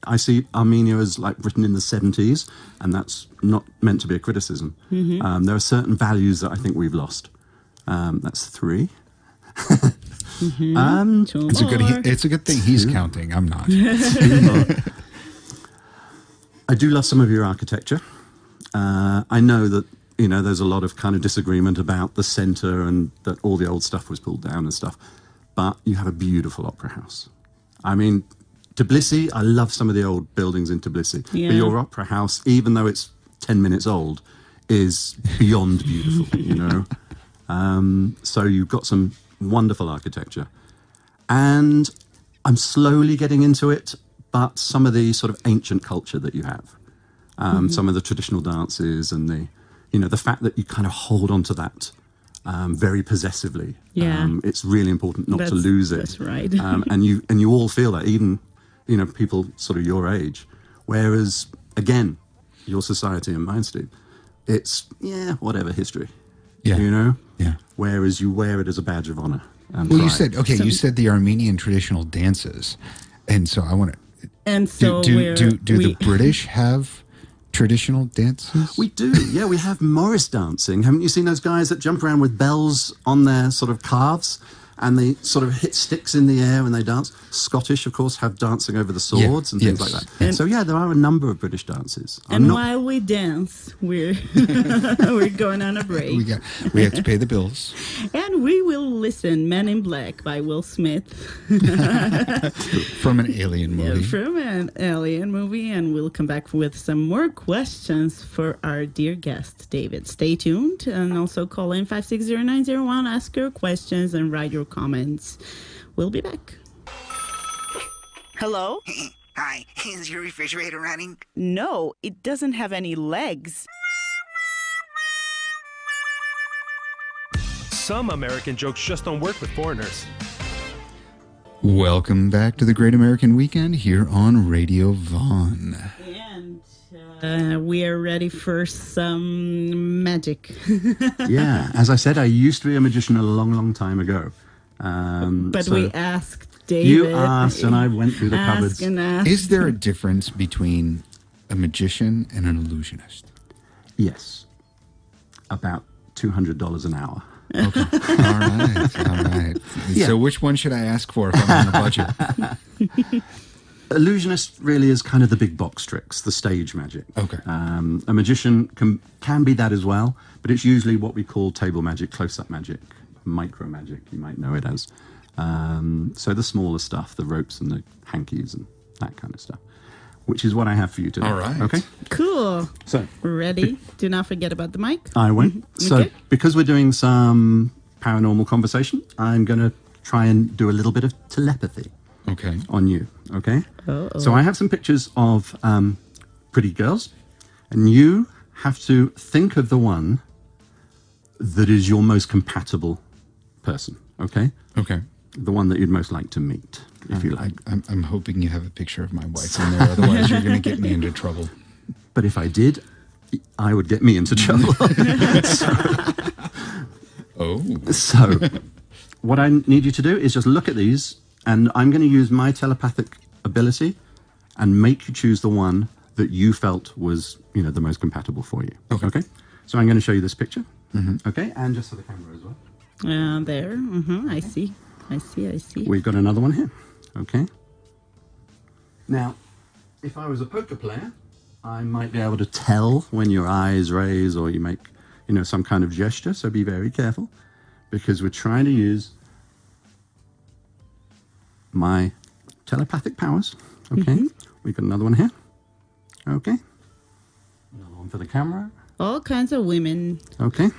I see Armenia as like Britain in the 70s, and that's not meant to be a criticism. There are certain values that I think we've lost. That's 3.
It's a good thing he's counting. I'm not.
I do love some of your architecture. I know that there's a lot of kind of disagreement about the centre and that all the old stuff was pulled down and stuff. But you have a beautiful opera house. I mean, Tbilisi, I love some of the old buildings in Tbilisi.
Yeah.
But your opera house, even though it's 10 minutes old, is beyond beautiful, So you've got some wonderful architecture. And I'm slowly getting into it, but some of the sort of ancient culture that you have, some of the traditional dances and the fact that you kind of hold on to that very possessively.
Yeah.
It's really important not to lose it.
That's right.
And you all feel that, even, people sort of your age. Whereas, again, your society and mine, Steve, it's, whatever, history.
Yeah. Yeah.
Whereas you wear it as a badge of honor. And
Well,
pride.
you said the Armenian traditional dances. And so I want to...
And so
do the British have traditional dances?
We do, yeah. We have Morris dancing. Haven't you seen those guys that jump around with bells on their sort of calves? And they sort of hit sticks in the air when they dance. Scottish, of course, have dancing over the swords and things like that. And so, there are a number of British dances.
While we dance, we're we're going on a break.
We have to pay the bills.
And we will listen Men in Black by Will Smith.
From an alien movie.
From an alien movie. And we'll come back with some more questions for our dear guest, David. Stay tuned. And also call in 560-901. Ask your questions and write your comments. We'll be back.
Hello?
Hi, is your refrigerator running?
No, it doesn't have any legs.
Some American jokes just don't work with foreigners.
Welcome back to the Great American Weekend here on Radio Vaughn.
And we are ready for some magic.
Yeah, as I said, I used to be a magician a long, long time ago.
But we asked David.
You asked, and I went through the cupboards.
Is there a difference between a magician and an illusionist?
Yes. About $200 an hour.
Okay. All right. Yeah. So which one should I ask for if I'm on a budget?
Illusionist really is kind of the big box tricks, the stage magic.
Okay.
A magician can be that as well, but it's usually what we call table magic, close-up magic, micro magic, you might know it as. So the smaller stuff, the ropes and the hankies and that kind of stuff, which is what I have for you today.
All right.
Okay.
Cool.
So
ready? Do not forget about the mic.
I won't. So because we're doing some paranormal conversation, I'm going to try and do a little bit of telepathy.
Okay.
On you. Okay.
Uh-oh.
So I have some pictures of pretty girls, and you have to think of the one that is your most compatible person. Okay.
Okay.
The one that you'd most like to meet. if you like.
I'm hoping you have a picture of my wife in there, otherwise you're going to get me into trouble.
But if I did, I would get me into trouble. So what I need you to do is just look at these, and I'm going to use my telepathic ability and make you choose the one that you felt was, the most compatible for you. Okay? So I'm going to show you this picture. Okay? And just for the camera as well.
There. I see.
We've got another one here. Okay? Now, if I was a poker player, I might be able to tell when your eyes raise or you make, some kind of gesture. So be very careful, because we're trying to use my telepathic powers. Okay? We've got another one here. Okay? Another one for the camera.
All kinds of women.
Okay.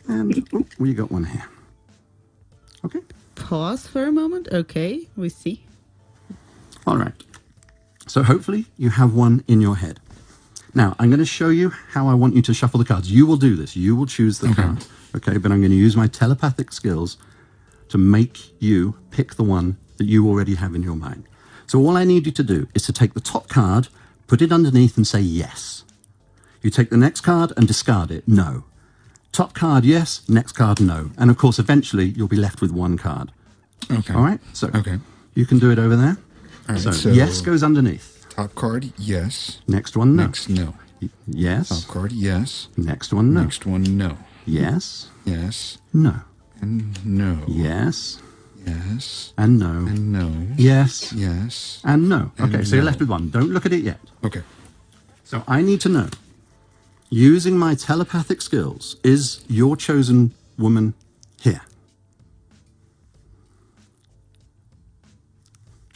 And we got one here. Okay.
Pause for a moment. Okay, we see.
All right. So hopefully you have one in your head. Now, I'm going to show you how I want you to shuffle the cards. You will do this. You will choose the card. Okay, but I'm going to use my telepathic skills to make you pick the one that you already have in your mind. So all I need you to do is to take the top card, put it underneath and say yes. You take the next card and discard it. No. Top card, yes. Next card, no. And of course, eventually, you'll be left with one card.
Okay.
All right? So you can do it over there.
All right,
so yes goes underneath.
Top card, yes.
Next one, no.
Next, no.
Yes.
Top card, yes.
Next one, no.
Next one, no.
Yes.
Yes.
No.
And no.
Yes.
Yes.
And no.
And no.
Yes.
Yes.
And no.
And
okay, so you're left with one. Don't look at it yet.
Okay.
So I need to know, using my telepathic skills, is your chosen woman here?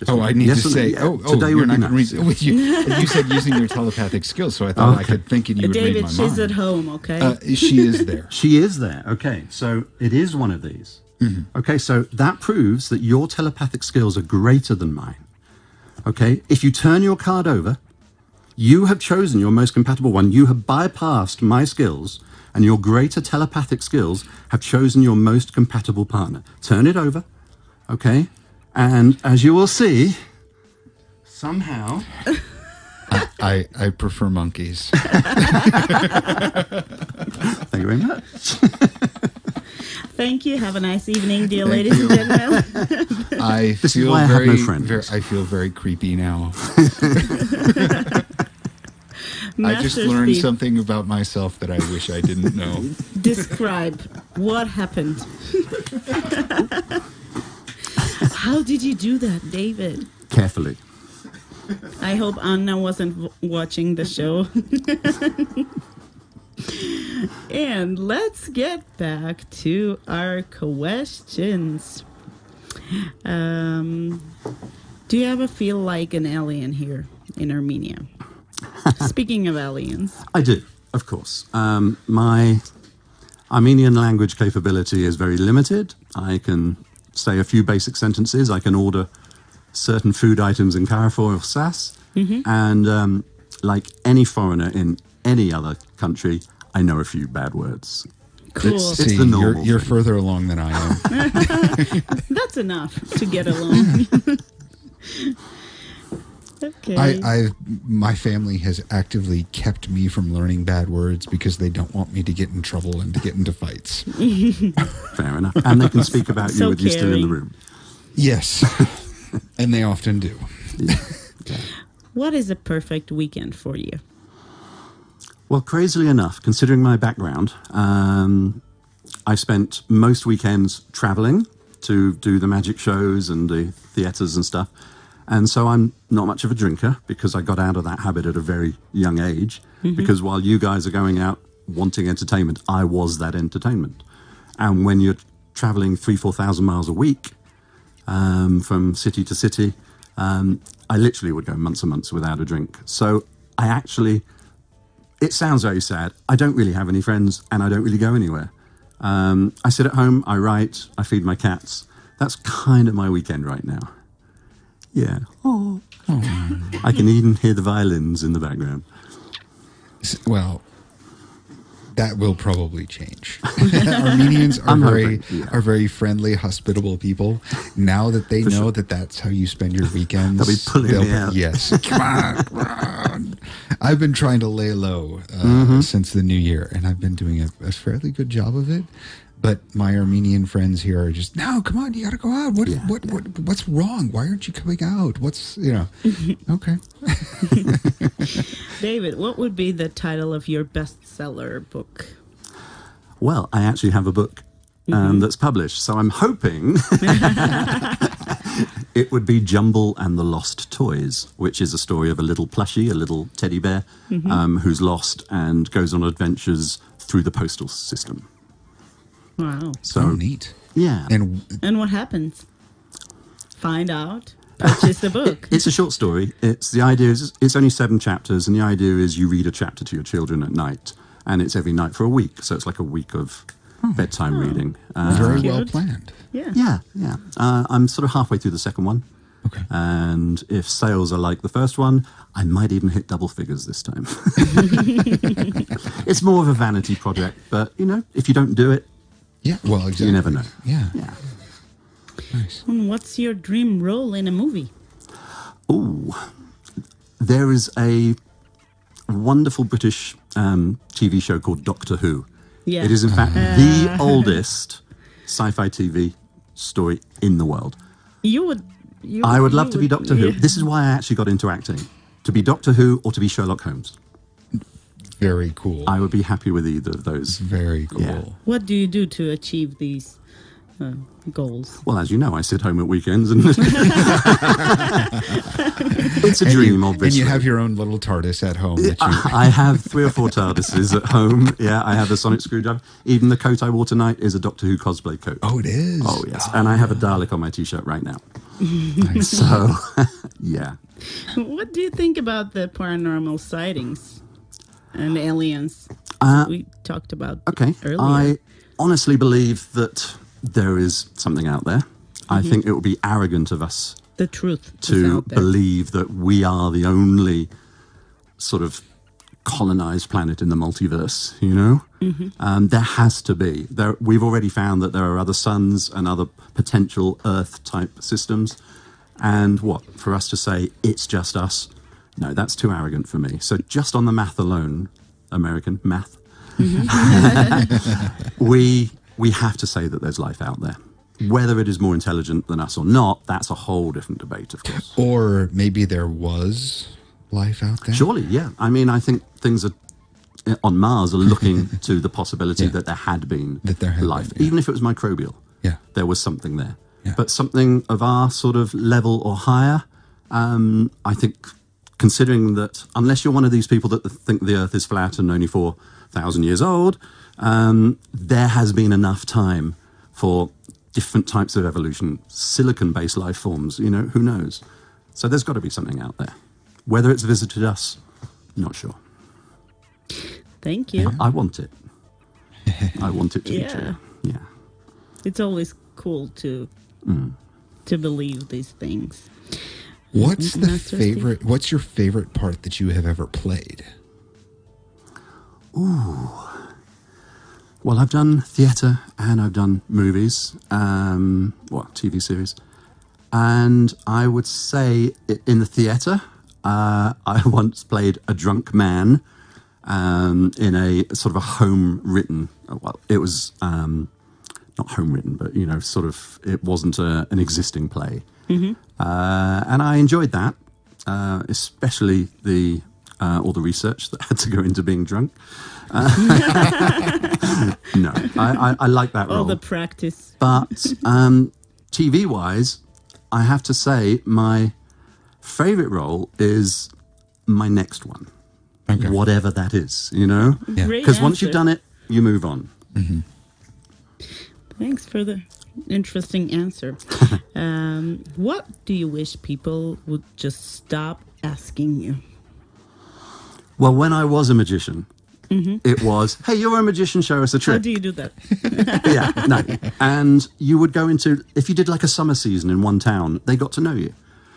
I need to say,
today
you're
would
not
be
going
nice.
to read. You said using your telepathic skills, so I thought I could think you would read my mind.
David, she's at home, okay?
She is there.
She is there. Okay, so it is one of these. Okay, so that proves that your telepathic skills are greater than mine. Okay, if you turn your card over, you have chosen your most compatible one. You have bypassed my skills, and your greater telepathic skills have chosen your most compatible partner. Turn it over, okay? And as you will see, somehow...
I prefer monkeys.
Thank you very much.
Thank you. Have a nice evening, dear ladies and gentlemen.
I feel very creepy now. I just learned something about myself that I wish I didn't know.
Describe what happened. How did you do that, David?
Carefully.
I hope Anna wasn't watching the show. And let's get back to our questions. Do you ever feel like an alien here in Armenia? Speaking of aliens.
I do, of course. My Armenian language capability is very limited. I can say a few basic sentences. I can order certain food items in Carrefour or SAS. And like any foreigner in any other country, I know a few bad words.
Cool.
It's the normal
you're
thing.
further along than I am.
That's enough to get along. Okay.
My family has actively kept me from learning bad words because they don't want me to get in trouble and to get into fights.
Fair enough. And they can speak about you with you still in the room.
Yes. And they often do.
Yeah.
What is a perfect weekend for you?
Well, crazily enough, considering my background, I spent most weekends traveling to do the magic shows and the theatres and stuff. And so I'm not much of a drinker because I got out of that habit at a very young age. Because while you guys are going out wanting entertainment, I was that entertainment. And when you're traveling 3,000-4,000 miles a week from city to city, I literally would go months and months without a drink. So I actually, it sounds very sad. I don't really have any friends and I don't really go anywhere. I sit at home, I write, I feed my cats. That's kind of my weekend right now. Yeah. Oh. I can even hear the violins in the background.
Well, That will probably change. Armenians are very friendly, hospitable people. Now that they know that that's how you spend your weekends,
they'll be pulling me out.
Yes, come on. I've been trying to lay low since the new year, and I've been doing a fairly good job of it. But my Armenian friends here are just, no, come on, you got to go out. What's wrong? Why aren't you coming out? Okay.
David, what would be the title of your bestseller book?
Well, I actually have a book that's published, so I'm hoping it would be Jumble and the Lost Toys, which is a story of a little plushie, a little teddy bear, who's lost and goes on adventures through the postal system.
Wow.
So neat.
Yeah.
And what happens? Find out. Purchase the book.
It's a short story. The idea is it's only 7 chapters, and the idea is you read a chapter to your children at night, and it's every night for a week. So it's like a week of bedtime reading.
Very well planned.
Yeah.
Yeah. I'm sort of halfway through the second one.
Okay.
And if sales are like the first one, I might even hit double figures this time. It's more of a vanity project, but, if you don't do it,
well, exactly.
You never know.
Yeah.
Nice. And what's your dream role in a movie?
Oh, there is a wonderful British TV show called Doctor Who.
Yeah.
It is, in fact, the oldest sci-fi TV story in the world. I would love to be Doctor Who. This is why I actually got into acting. To be Doctor Who or to be Sherlock Holmes.
Very cool.
I would be happy with either of those.
Very cool.
Yeah.
What do you do to achieve these goals?
Well, as you know, I sit home at weekends and it's a dream, obviously.
And you have your own little TARDIS at home.
I have 3 or 4 TARDISes at home. Yeah, I have a sonic screwdriver. Even the coat I wore tonight is a Doctor Who cosplay coat.
Oh, it is?
Oh, yes. And I have a Dalek on my T-shirt right now.
Nice.
So, yeah.
What do you think about the paranormal sightings and aliens we talked about earlier?
I honestly believe that there is something out there. I think it would be arrogant of us
the truth
to believe that we are the only sort of colonized planet in the multiverse, There has to be. We've already found that there are other suns and other potential Earth-type systems. And for us to say, it's just us? No, that's too arrogant for me. So just on the math alone, American math, we have to say that there's life out there. Whether it is more intelligent than us or not, that's a whole different debate, of course.
Or maybe there was life out there?
Surely, yeah. I mean, I think things on Mars are looking to the possibility that there had been life. Even if it was microbial, there was something there. Yeah. But something of our sort of level or higher, I think, considering that unless you're one of these people that think the Earth is flat and only 4,000 years old, there has been enough time for different types of evolution, silicon-based life forms, who knows? So there's got to be something out there. Whether it's visited us, not sure.
Thank you.
I want it. I want it to be true. Yeah.
It's always cool to believe these things.
What's your favorite part that you have ever played?
Ooh. Well, I've done theatre and I've done movies, TV series. And I would say in the theatre, I once played a drunk man in a sort of a home-written, it was not home-written, but, it wasn't an existing play. And I enjoyed that, especially all the research that had to go into being drunk. No, I like that role.
All the practice.
But TV-wise, I have to say my favourite role is my next one. Okay. Whatever that is, Because once you've done it, you move on.
Mm-hmm.
Thanks for the interesting answer. What do you wish people would just stop asking you?
Well, when I was a magician, it was, hey, you're a magician, show us a trick.
How do you do that?
And you would go if you did like a summer season in one town, they got to know you.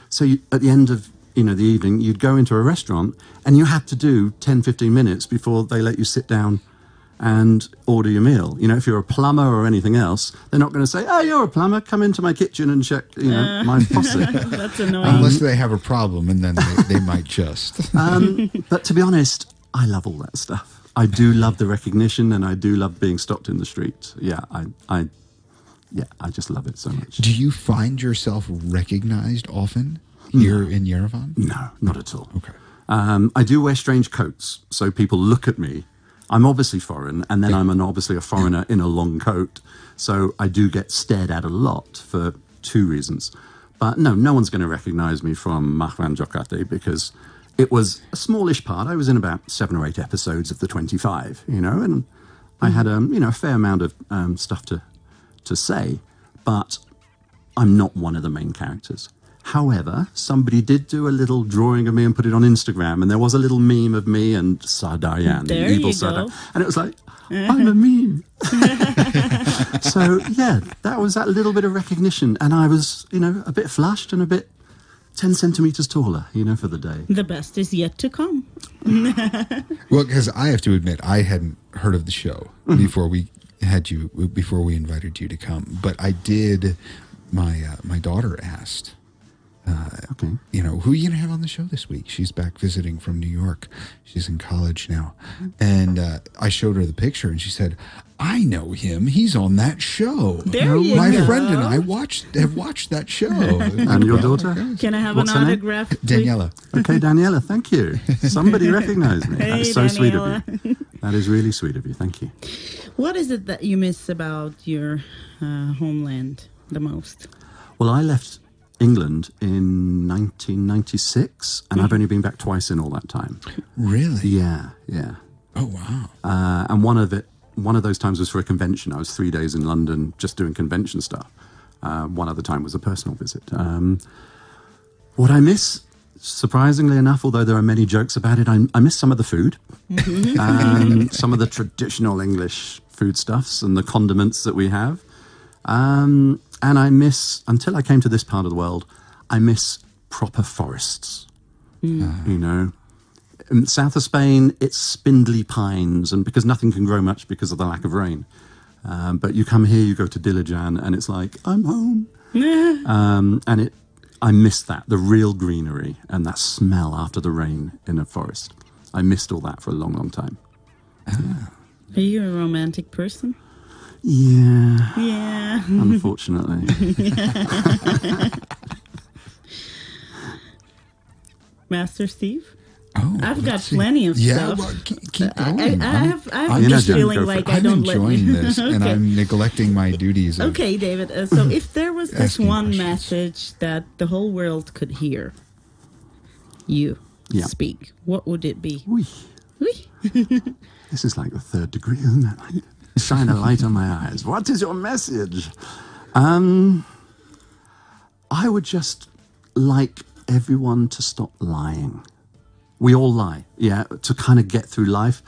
So at the end of the evening, you'd go into a restaurant and you had to do 10, 15 minutes before they let you sit down and order your meal. You know, if you're a plumber or anything else, they're not going to say, "Oh, you're a plumber, come into my kitchen and check, my faucet."
That's annoying.
Unless they have a problem, and then they might just.
But to be honest, I love all that stuff. I do love the recognition, and I do love being stopped in the street. Yeah, I just love it so much.
Do you find yourself recognized often here in Yerevan?
No, not at all.
Okay.
I do wear strange coats, so people look at me. I'm obviously foreign, and then I'm obviously a foreigner in a long coat. So I do get stared at a lot for 2 reasons. But no one's going to recognize me from Mahwan Jokate because it was a smallish part. I was in about 7 or 8 episodes of the 25, and I had a fair amount of stuff to say, but I'm not one of the main characters. However, somebody did do a little drawing of me and put it on Instagram, and there was a little meme of me and Sardayan, the evil Sardayan, and it was like, I'm a meme. So yeah, that was that little bit of recognition, and I was, a bit flushed and a bit 10 centimeters taller, for the day.
The best is yet to come.
Well, because I have to admit, I hadn't heard of the show before we invited you to come. But I did. My daughter asked, who are you going to have on the show this week? She's back visiting from New York. She's in college now, and I showed her the picture, and she said, "I know him. He's on that show. My friend and I have watched that show."
And your daughter?
Can I have
What's
an autograph?
Daniela.
Okay, Daniela, thank you. Somebody recognized me. That is so sweet of you. That is really sweet of you. Thank you.
What is it that you miss about your homeland the most?
Well, I left England in 1996, and I've only been back twice in all that time.
Really?
Yeah.
Oh, wow.
And one of those times was for a convention. I was 3 days in London just doing convention stuff. One other time was a personal visit. What I miss, surprisingly enough, although there are many jokes about it, I miss some of the food. Some of the traditional English foodstuffs and the condiments that we have. And I miss, until I came to this part of the world, I miss proper forests. In south of Spain, it's spindly pines, and because nothing can grow much because of the lack of rain. But you come here, you go to Dilijan, and it's like, I'm home. I miss that, the real greenery and that smell after the rain in a forest. I missed all that for a long, long time.
Are you a romantic person?
Yeah. Unfortunately.
Master Steve?
Oh,
I've got plenty of stuff.
Well, keep going.
I have this feeling like I don't let
I'm enjoying this, and I'm neglecting my duties.
Okay, David. So if there was this one message that the whole world could hear you speak, what would it be?
This is like the 3rd degree, isn't it? Like, shine a light on my eyes. What is your message? I would just like everyone to stop lying. We all lie, to kind of get through life.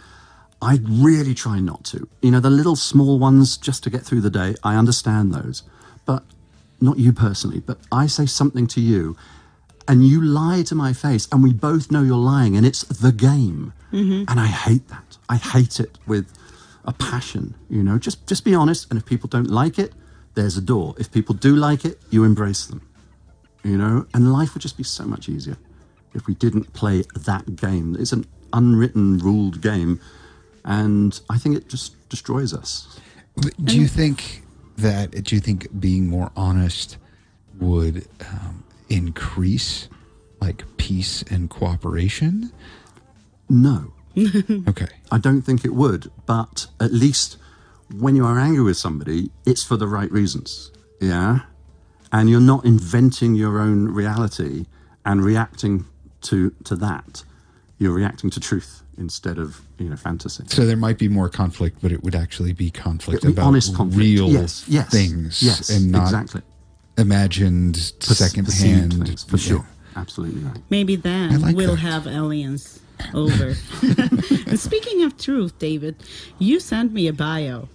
I really try not to. The little small ones just to get through the day, I understand those. But not you personally, but I say something to you and you lie to my face and we both know you're lying and it's the game. And I hate that. I hate it with a passion, just be honest. And if people don't like it, there's a door. If people do like it, you embrace them, and life would just be so much easier if we didn't play that game. It's an unwritten, ruled game, and I think it just destroys us.
Do you think being more honest would increase peace and cooperation?
No.
Okay.
I don't think it would, but at least when you are angry with somebody, it's for the right reasons, and you're not inventing your own reality and reacting to that. You're reacting to truth instead of fantasy.
So there might be more conflict, but it would actually be conflict
be
about
honest conflict.
real things, and not imagined secondhand
things, for sure. Absolutely right.
Maybe then we'll have aliens over. And speaking of truth, David, you sent me a bio.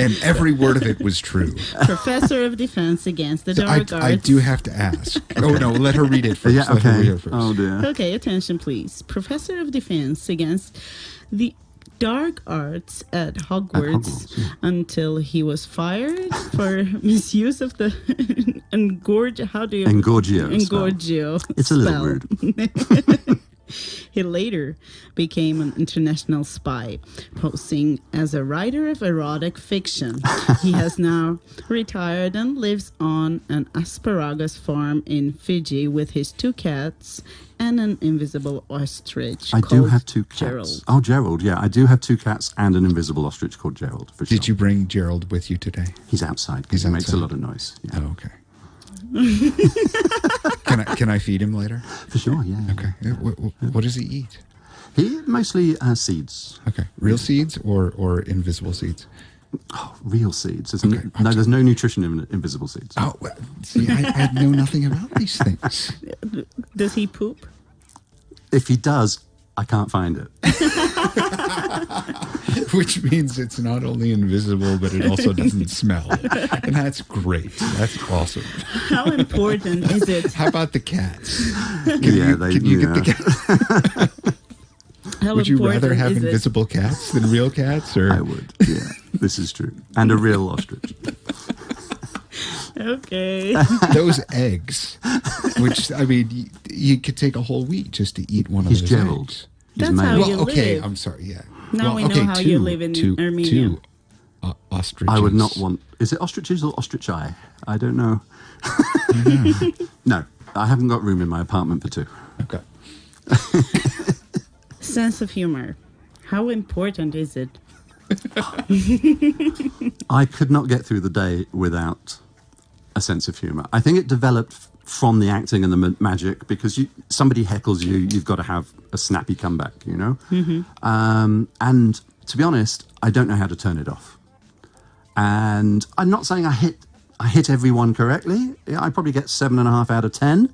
And every word of it was true.
Professor of Defense Against the Dark Arts.
I do have to ask. Oh, no, let her read it first.
Okay. Oh, dear.
Okay, attention, please. Professor of Defense Against the dark arts at Hogwarts, until he was fired for misuse of the Engorgio.
It's a little rude.
He later became an international spy, posing as a writer of erotic fiction. He has now retired and lives on an asparagus farm in Fiji with his 2 cats and an invisible ostrich.
I do have 2 cats.
Gerald.
Oh, Gerald, yeah. I do have 2 cats and an invisible ostrich called Gerald, for sure.
Did you bring Gerald with you today?
He's outside because he makes a lot of noise. Yeah.
Oh, okay. Can I feed him later?
For sure, yeah.
Okay. What does he eat?
He mostly seeds.
Okay. Real seeds or invisible seeds?
Oh, real seeds. There's no nutrition in invisible seeds.
Oh, well, see, I know nothing about these things.
Does he poop?
If he does, I can't find it.
Which means it's not only invisible, but it also doesn't smell. And that's great. That's awesome.
How important is it?
How about the cats? Can
you
get the cats? Would you rather have invisible cats than real cats? Or?
I would, yeah. This is true. And a real ostrich.
Okay.
Those eggs, which, I mean, you could take a whole week just to eat one of those
Gerald.
Eggs.
That's how you live.
Okay, I'm sorry, yeah.
Now we know how you live in Armenia.
2 ostriches.
I would not want... Is it ostriches or ostrichi? I don't know. No, I haven't got room in my apartment for 2.
Okay.
Sense of humor. How important is it?
I could not get through the day without a sense of humor. I think it developed from the acting and the magic, because somebody heckles you, you've got to have a snappy comeback, you know?
Mm-hmm.
And to be honest, I don't know how to turn it off. And I'm not saying I hit everyone correctly. I probably get 7.5 out of 10.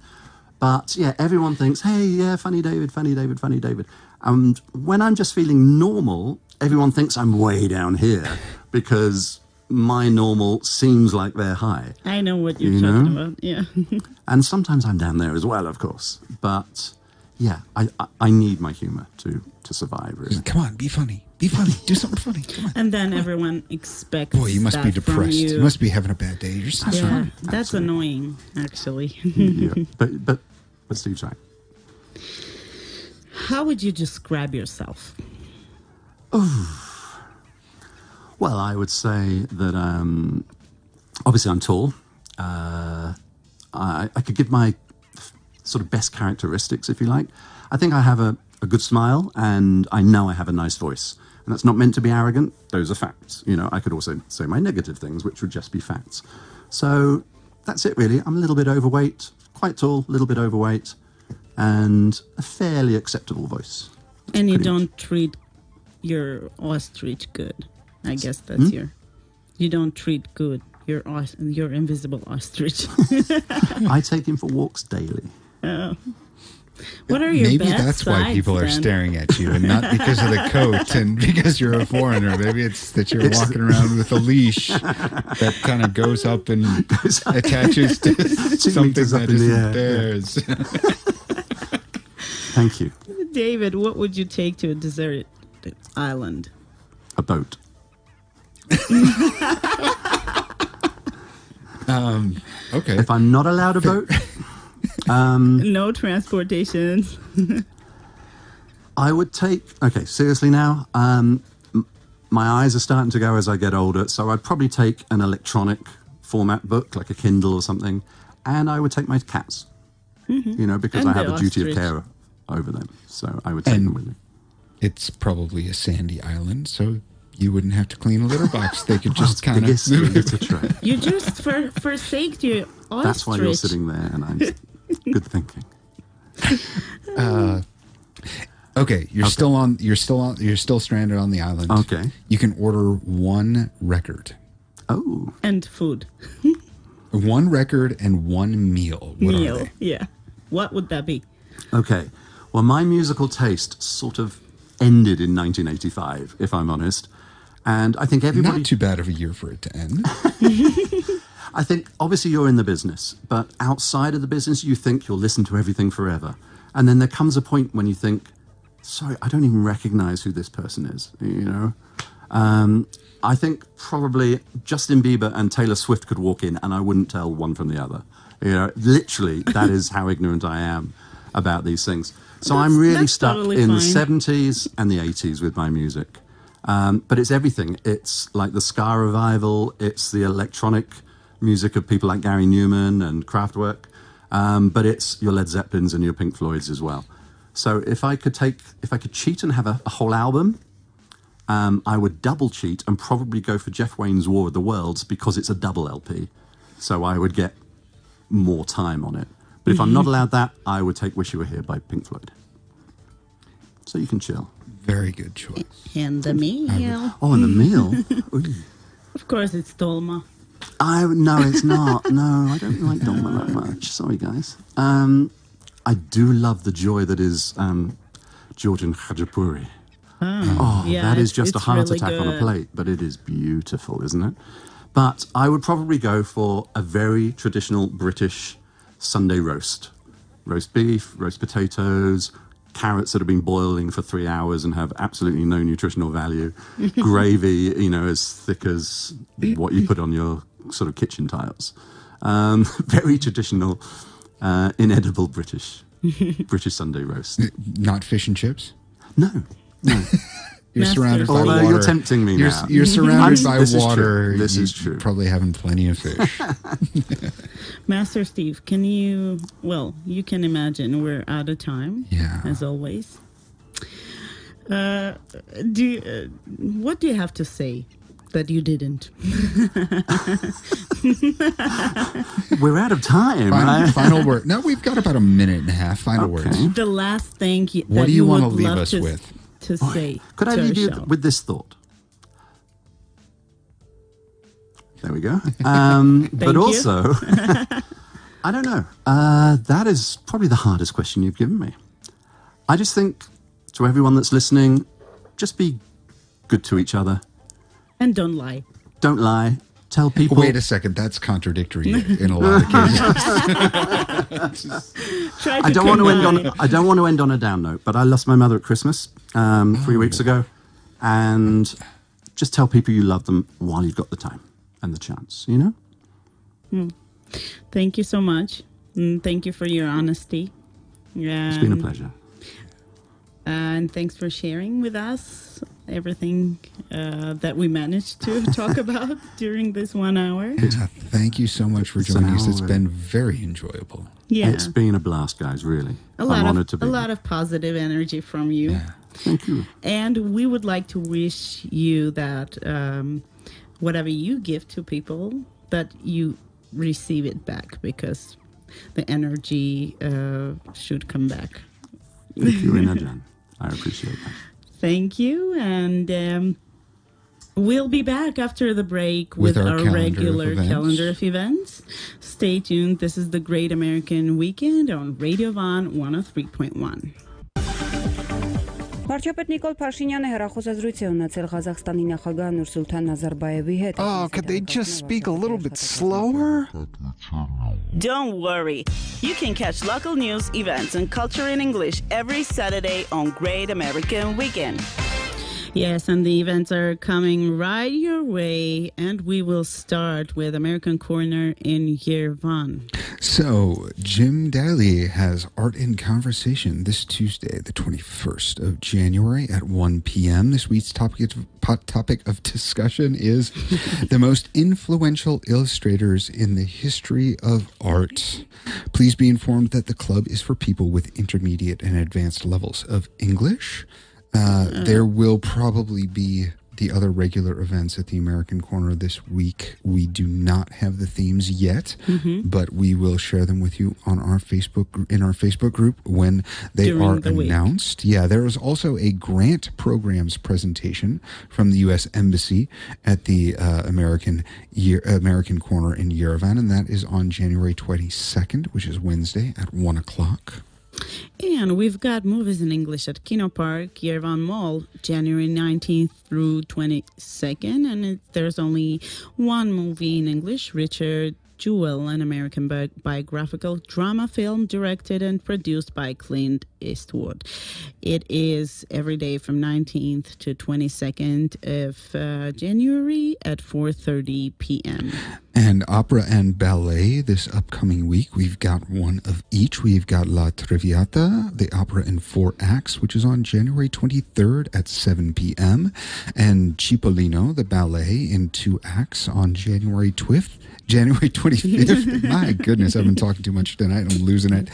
But yeah, everyone thinks, hey, yeah, funny David, funny David, funny David. And when I'm just feeling normal, everyone thinks I'm way down here because my normal seems like they're high.
I know what you're talking about, yeah.
And sometimes I'm down there as well, of course. But yeah, I need my humor to survive, really.
Come on, be funny. Be funny. Do something funny. Come on.
And then everyone expects
Boy, you must be depressed. You must be having a bad day. You're so
yeah, that's annoying, actually.
Yeah. But Steve's right.
How would you describe yourself?
Oh. Well, I would say that obviously I'm tall. I could give my sort of best characteristics, if you like. I think I have a good smile, and I know I have a nice voice. And that's not meant to be arrogant. Those are facts. You know, I could also say my negative things, which would just be facts. So that's it, really. I'm a little bit overweight, quite tall, a little bit overweight, and a fairly acceptable voice.
And you don't treat your ostrich good. I guess that's you don't treat good your invisible ostrich.
I take him for walks daily.
Oh. What are your
Maybe
bad
that's why
sides,
people are
then?
staring at you, and not because of the coat and because you're a foreigner. Maybe it's that you're walking around with a leash that kind of goes up and attaches to something that isn't theirs.
Thank you.
David, what would you take to a deserted island?
A boat.
Okay.
If I'm not allowed a boat...
no transportation.
I would take... Okay, seriously now. My eyes are starting to go as I get older, so I'd probably take an electronic format book, like a Kindle or something, and I would take my cats. Mm-hmm. You know, because
and
I have a duty of care over them. So I would take them with me.
It's probably a sandy island, so you wouldn't have to clean a litter box. They could just kind of...
litter tray.
You just forsake your ostrich.
That's why you're sitting there, and I'm... Good thinking.
Okay, you're still stranded on the island.
Okay.
You can order 1 record.
Oh.
And food.
1 record and 1 meal. What are they?
Yeah. What would that be?
Okay. Well, my musical taste sort of ended in 1985, if I'm honest. And I think everybody...
Not too bad of a year for it to end.
I think, obviously, you're in the business, but outside of the business, you think you'll listen to everything forever. And then there comes a point when you think, sorry, I don't even recognize who this person is, you know. I think probably Justin Bieber and Taylor Swift could walk in and I wouldn't tell one from the other. You know, literally, that is how ignorant I am about these things. So I'm really stuck totally in the 70s and the 80s with my music. But it's everything. It's like the ska revival. It's the electronic music of people like Gary Newman and Kraftwerk. But it's your Led Zeppelins and your Pink Floyds as well. So if I could cheat and have a whole album, I would double cheat and probably go for Jeff Wayne's War of the Worlds because it's a double LP. So I would get more time on it. But if I'm not allowed that, I would take Wish You Were Here by Pink Floyd. So you can chill.
Very good choice.
And the meal.
Oh, and the meal?
Of course, it's dolma.
No, it's not. No, I don't like dolma that much. Sorry, guys. I do love the joy that is Georgian khachapuri.
Yeah,
that is just a heart
really
attack
good.
on a plate, but it is beautiful, isn't it? But I would probably go for a very traditional British Sunday roast. Roast beef, roast potatoes, carrots that have been boiling for 3 hours and have absolutely no nutritional value, gravy, you know, as thick as what you put on your sort of kitchen tiles. Very traditional, inedible British Sunday roast.
Not fish and chips?
No.
You're surrounded by water.
You're tempting me now.
You're surrounded by water.
This is true.
Probably having plenty of fish.
Master Steve, can you... Well, you can imagine we're out of time, as always. What do you have to say that you didn't?
We're out of time.
Final word. No, we've got about a minute and a half. Final words.
The last thing
what do you want to leave us with?
To say
could I
to
leave you
show.
with this thought? There we go. But also, I don't know. That is probably the hardest question you've given me. I just think to everyone that's listening, just be good to each other.
And don't lie.
Don't lie. Tell people.
Wait a second. That's contradictory in a lot of cases.
I don't want to end on a down note, but I lost my mother at Christmas 3 weeks ago, and just tell people you love them while you've got the time and the chance. You know.
Thank you so much. Thank you for your honesty.
It's been a pleasure.
And thanks for sharing with us everything that we managed to talk about during this 1 hour.
Thank you so much for joining us. It's been very enjoyable.
Yeah.
It's been a blast, guys, really. I'm honored to be
here. A lot of positive energy from you.
Yeah. Thank you.
And we would like to wish you that whatever you give to people, that you receive it back, because the energy should come back.
Thank you, Inajan. I appreciate that.
Thank you, and we'll be back after the break with our regular calendar of events. Stay tuned. This is the Great American Weekend on Radio Van 103.1.
Վարչապետ Նիկոլ Փաշինյանը հեռախոսազրույց է ունեցել Ղազախստանի նախագահ Նուրսուլթան Նազարբաևի հետ.
Oh, could they just speak a little bit slower?
Don't worry. You can catch local news, events, and culture in English every Saturday on Great American Weekend.
Yes, and the events are coming right your way, and we will start with American Corner in Yerevan.
So, Jim Daly has Art in Conversation this Tuesday, the 21st of January at 1 p.m. This week's topic of discussion is the most influential illustrators in the history of art. Please be informed that the club is for people with intermediate and advanced levels of English. There will probably be the other regular events at the American Corner this week. We do not have the themes yet, but we will share them with you on our Facebook group when they are announced. Yeah, there is also a grant programs presentation from the U.S. Embassy at the American Corner in Yerevan, and that is on January 22nd, which is Wednesday at 1 o'clock.
And we've got movies in English at Kino Park, Yerevan Mall, January 19th through 22nd. And there's only one movie in English, Richard Jewel, an American biographical drama film directed and produced by Clint Eastwood. It is every day from 19th to 22nd of January at 4:30 p.m.
And opera and ballet this upcoming week. We've got one of each. We've got La Traviata, the opera in 4 acts, which is on January 23rd at 7 p.m. And Cipollino, the ballet in 2 acts on January 25th. My goodness, I've been talking too much tonight. I'm losing it.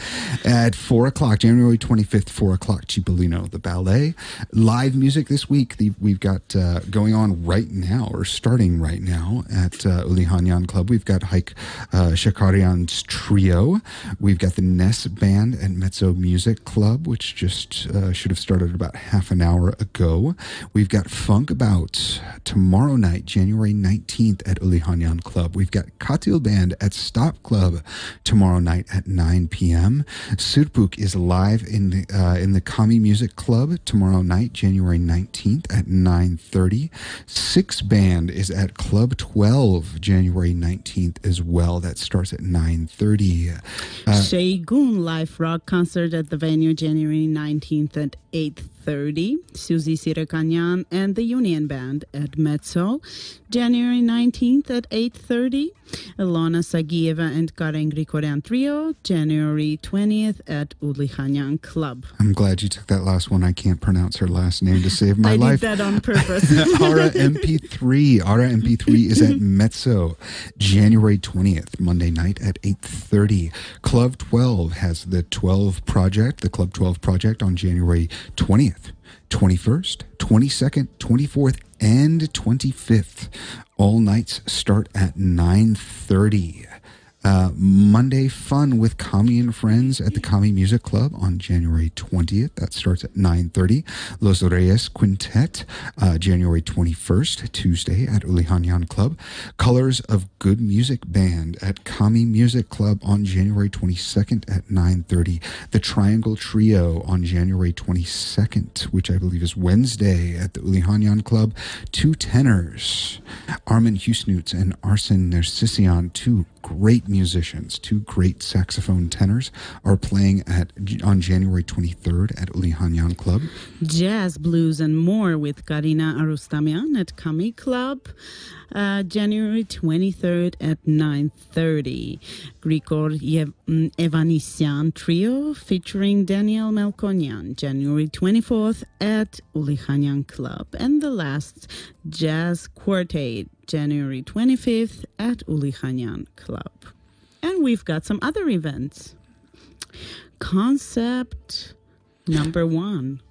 At 4 o'clock, January 25th, 4 o'clock, Cipollino, the ballet. Live music this week we've got going on right now, or starting right now, at Ulihanyan Club. We've got Haik Shakarian's trio. We've got the Ness Band at Mezzo Music Club, which just should have started about half an hour ago. We've got Funkabout tomorrow night, January 19th at Ulihanyan Club. We've got Katil Band at Stop Club tomorrow night at 9 p.m. Surpuk is live in the Kami Music Club tomorrow night, January 19th at 9:30. Six Band is at Club 12, January 19th as well. That starts at 9:30.
Sheigun live rock concert at the venue, January 19th at 8:30. Suzy Sirakanyan and the Union Band at Mezzo, January 19th at 8:30. Ilona Sagieva and Karen Grigorian Trio, January 20th at Ulihanyan Club.
I'm glad you took that last one. I can't pronounce her last name to save my life.
I did that on purpose.
Ara MP3. Ara MP3 is at Mezzo, January 20th, Monday night at 8:30. Club 12 has the 12 Project, the Club 12 Project on January 20th, 21st, 22nd, 24th, and 25th. All nights start at 9:30. Monday fun with Kami and Friends at the Kami Music Club on January 20th. That starts at 9:30. Los Reyes Quintet, January 21st, Tuesday at Ulihanyan Club. Colors of Good Music Band at Kami Music Club on January 22nd at 9:30. The Triangle Trio on January 22nd, which I believe is Wednesday at the Ulihanyan Club. 2 tenors, Armin Husnutz and Arsen Nersisian, 2 great musicians, 2 great saxophone tenors, are playing on January 23rd at Ulihanyan Club.
Jazz, blues, and more with Karina Arustamian at Kami Club, January 23rd at 9:30. Grigor Evanisyan Trio featuring Daniel Melkonian, January 24th at Ulihanyan Club. And the last, Jazz Quartet, January 25th at Ulihanyan Club. And we've got some other events. Concept number 1.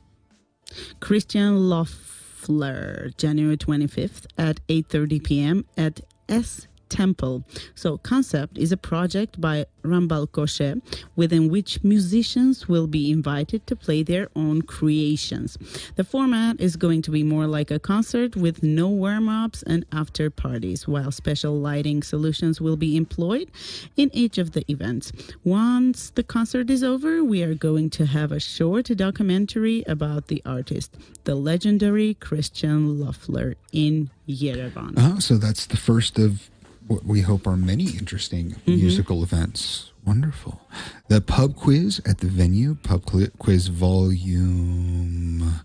Christian Loeffler, January 25th at 8:30 p.m. at S Temple. So Concept is a project by Rambal Koshe within which musicians will be invited to play their own creations. The format is going to be more like a concert with no warm-ups and after parties, while special lighting solutions will be employed in each of the events. Once the concert is over, we are going to have a short documentary about the artist, the legendary Christian Loeffler, in Yerevan.
Oh, so that's the first of what we hope are many interesting musical events. Wonderful. The pub quiz at the venue, pub quiz volume...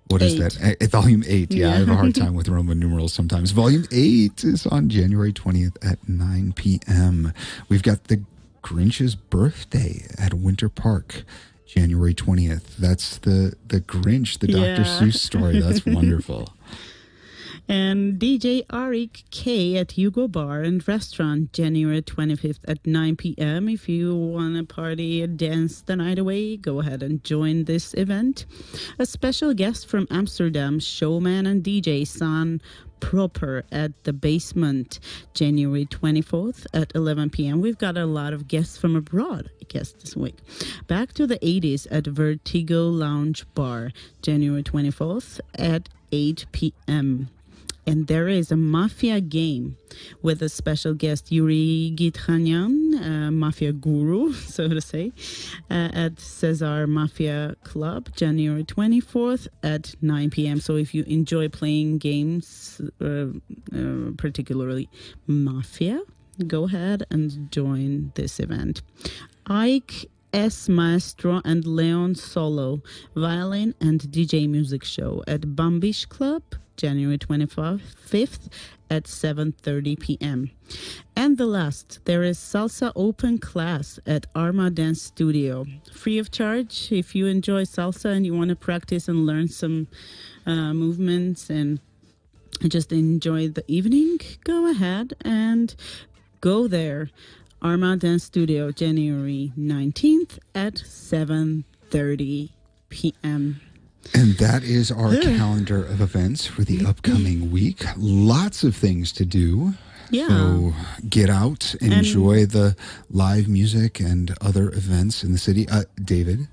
What is that? Volume 8. Yeah, I have a hard time with Roman numerals sometimes. Volume 8 is on January 20th at 9 p.m. We've got the Grinch's birthday at Winter Park, January 20th. That's the Grinch, the Dr. Seuss story. That's wonderful.
And DJ Arik K at Hugo Bar and Restaurant, January 25th at 9 p.m. If you want to party and dance the night away, go ahead and join this event. A special guest from Amsterdam, showman and DJ San Proper at the Basement, January 24th at 11 p.m. We've got a lot of guests from abroad, I guess, this week. Back to the 80s at Vertigo Lounge Bar, January 24th at 8 p.m. And there is a mafia game with a special guest, Yuri Gitranyan, mafia guru, so to say, at Cesar Mafia Club, January 24th at 9 p.m. So if you enjoy playing games, particularly Mafia, go ahead and join this event. Ike S. Maestro and Leon Solo, violin and DJ music show at Bambish Club, January 25th at 7:30 p.m. And the last, there is Salsa Open Class at Arma Dance Studio. Free of charge. If you enjoy salsa and you want to practice and learn some movements and just enjoy the evening, go ahead and go there. Arma Dance Studio, January 19th at 7:30 p.m.
And that is our calendar of events for the upcoming week. Lots of things to do.
Yeah.
So get out and enjoy the live music and other events in the city. David.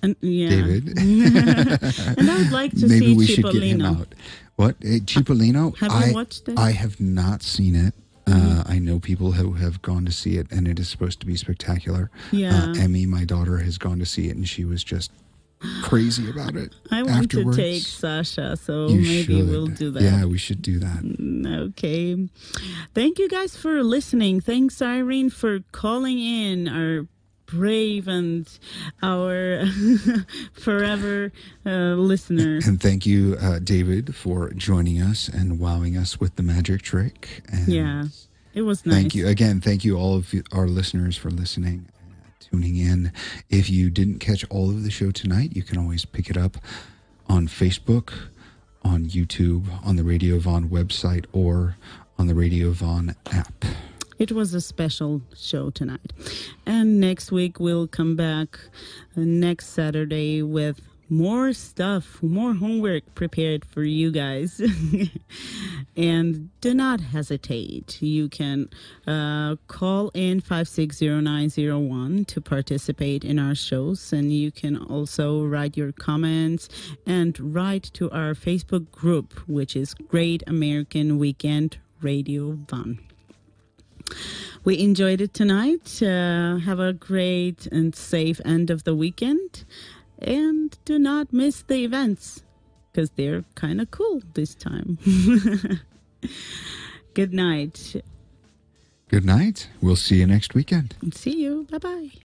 David.
And I would like to
Maybe
see
we
Cipollino.
should get him out. What? Cipollino?
Have you watched it?
I have not seen it. I know people who have gone to see it, and it is supposed to be spectacular.
Yeah.
Emmy, my daughter, has gone to see it, and she was just crazy about it.
I want
afterwards.
to take Sasha, so
You
maybe
should.
we'll do that.
Yeah, we should do that.
Okay. Thank you guys for listening. Thanks, Irene, for calling in, our brave and our forever listener.
And thank you, David, for joining us and wowing us with the magic trick. And
yeah, it was nice.
Thank you. Again, thank you all of our listeners for listening, tuning in. If you didn't catch all of the show tonight, you can always pick it up on Facebook, on YouTube, on the Radio Von website, or on the Radio Von app.
It was a special show tonight. And next week we'll come back next Saturday with more stuff, more homework prepared for you guys. And do not hesitate. You can call in 560-901 to participate in our shows. And you can also write your comments and write to our Facebook group, which is Great American Weekend Radio Von. We enjoyed it tonight. Have a great and safe end of the weekend. And do not miss the events, because they're kind of cool this time. Good night.
Good night. We'll see you next weekend.
See you. Bye-bye.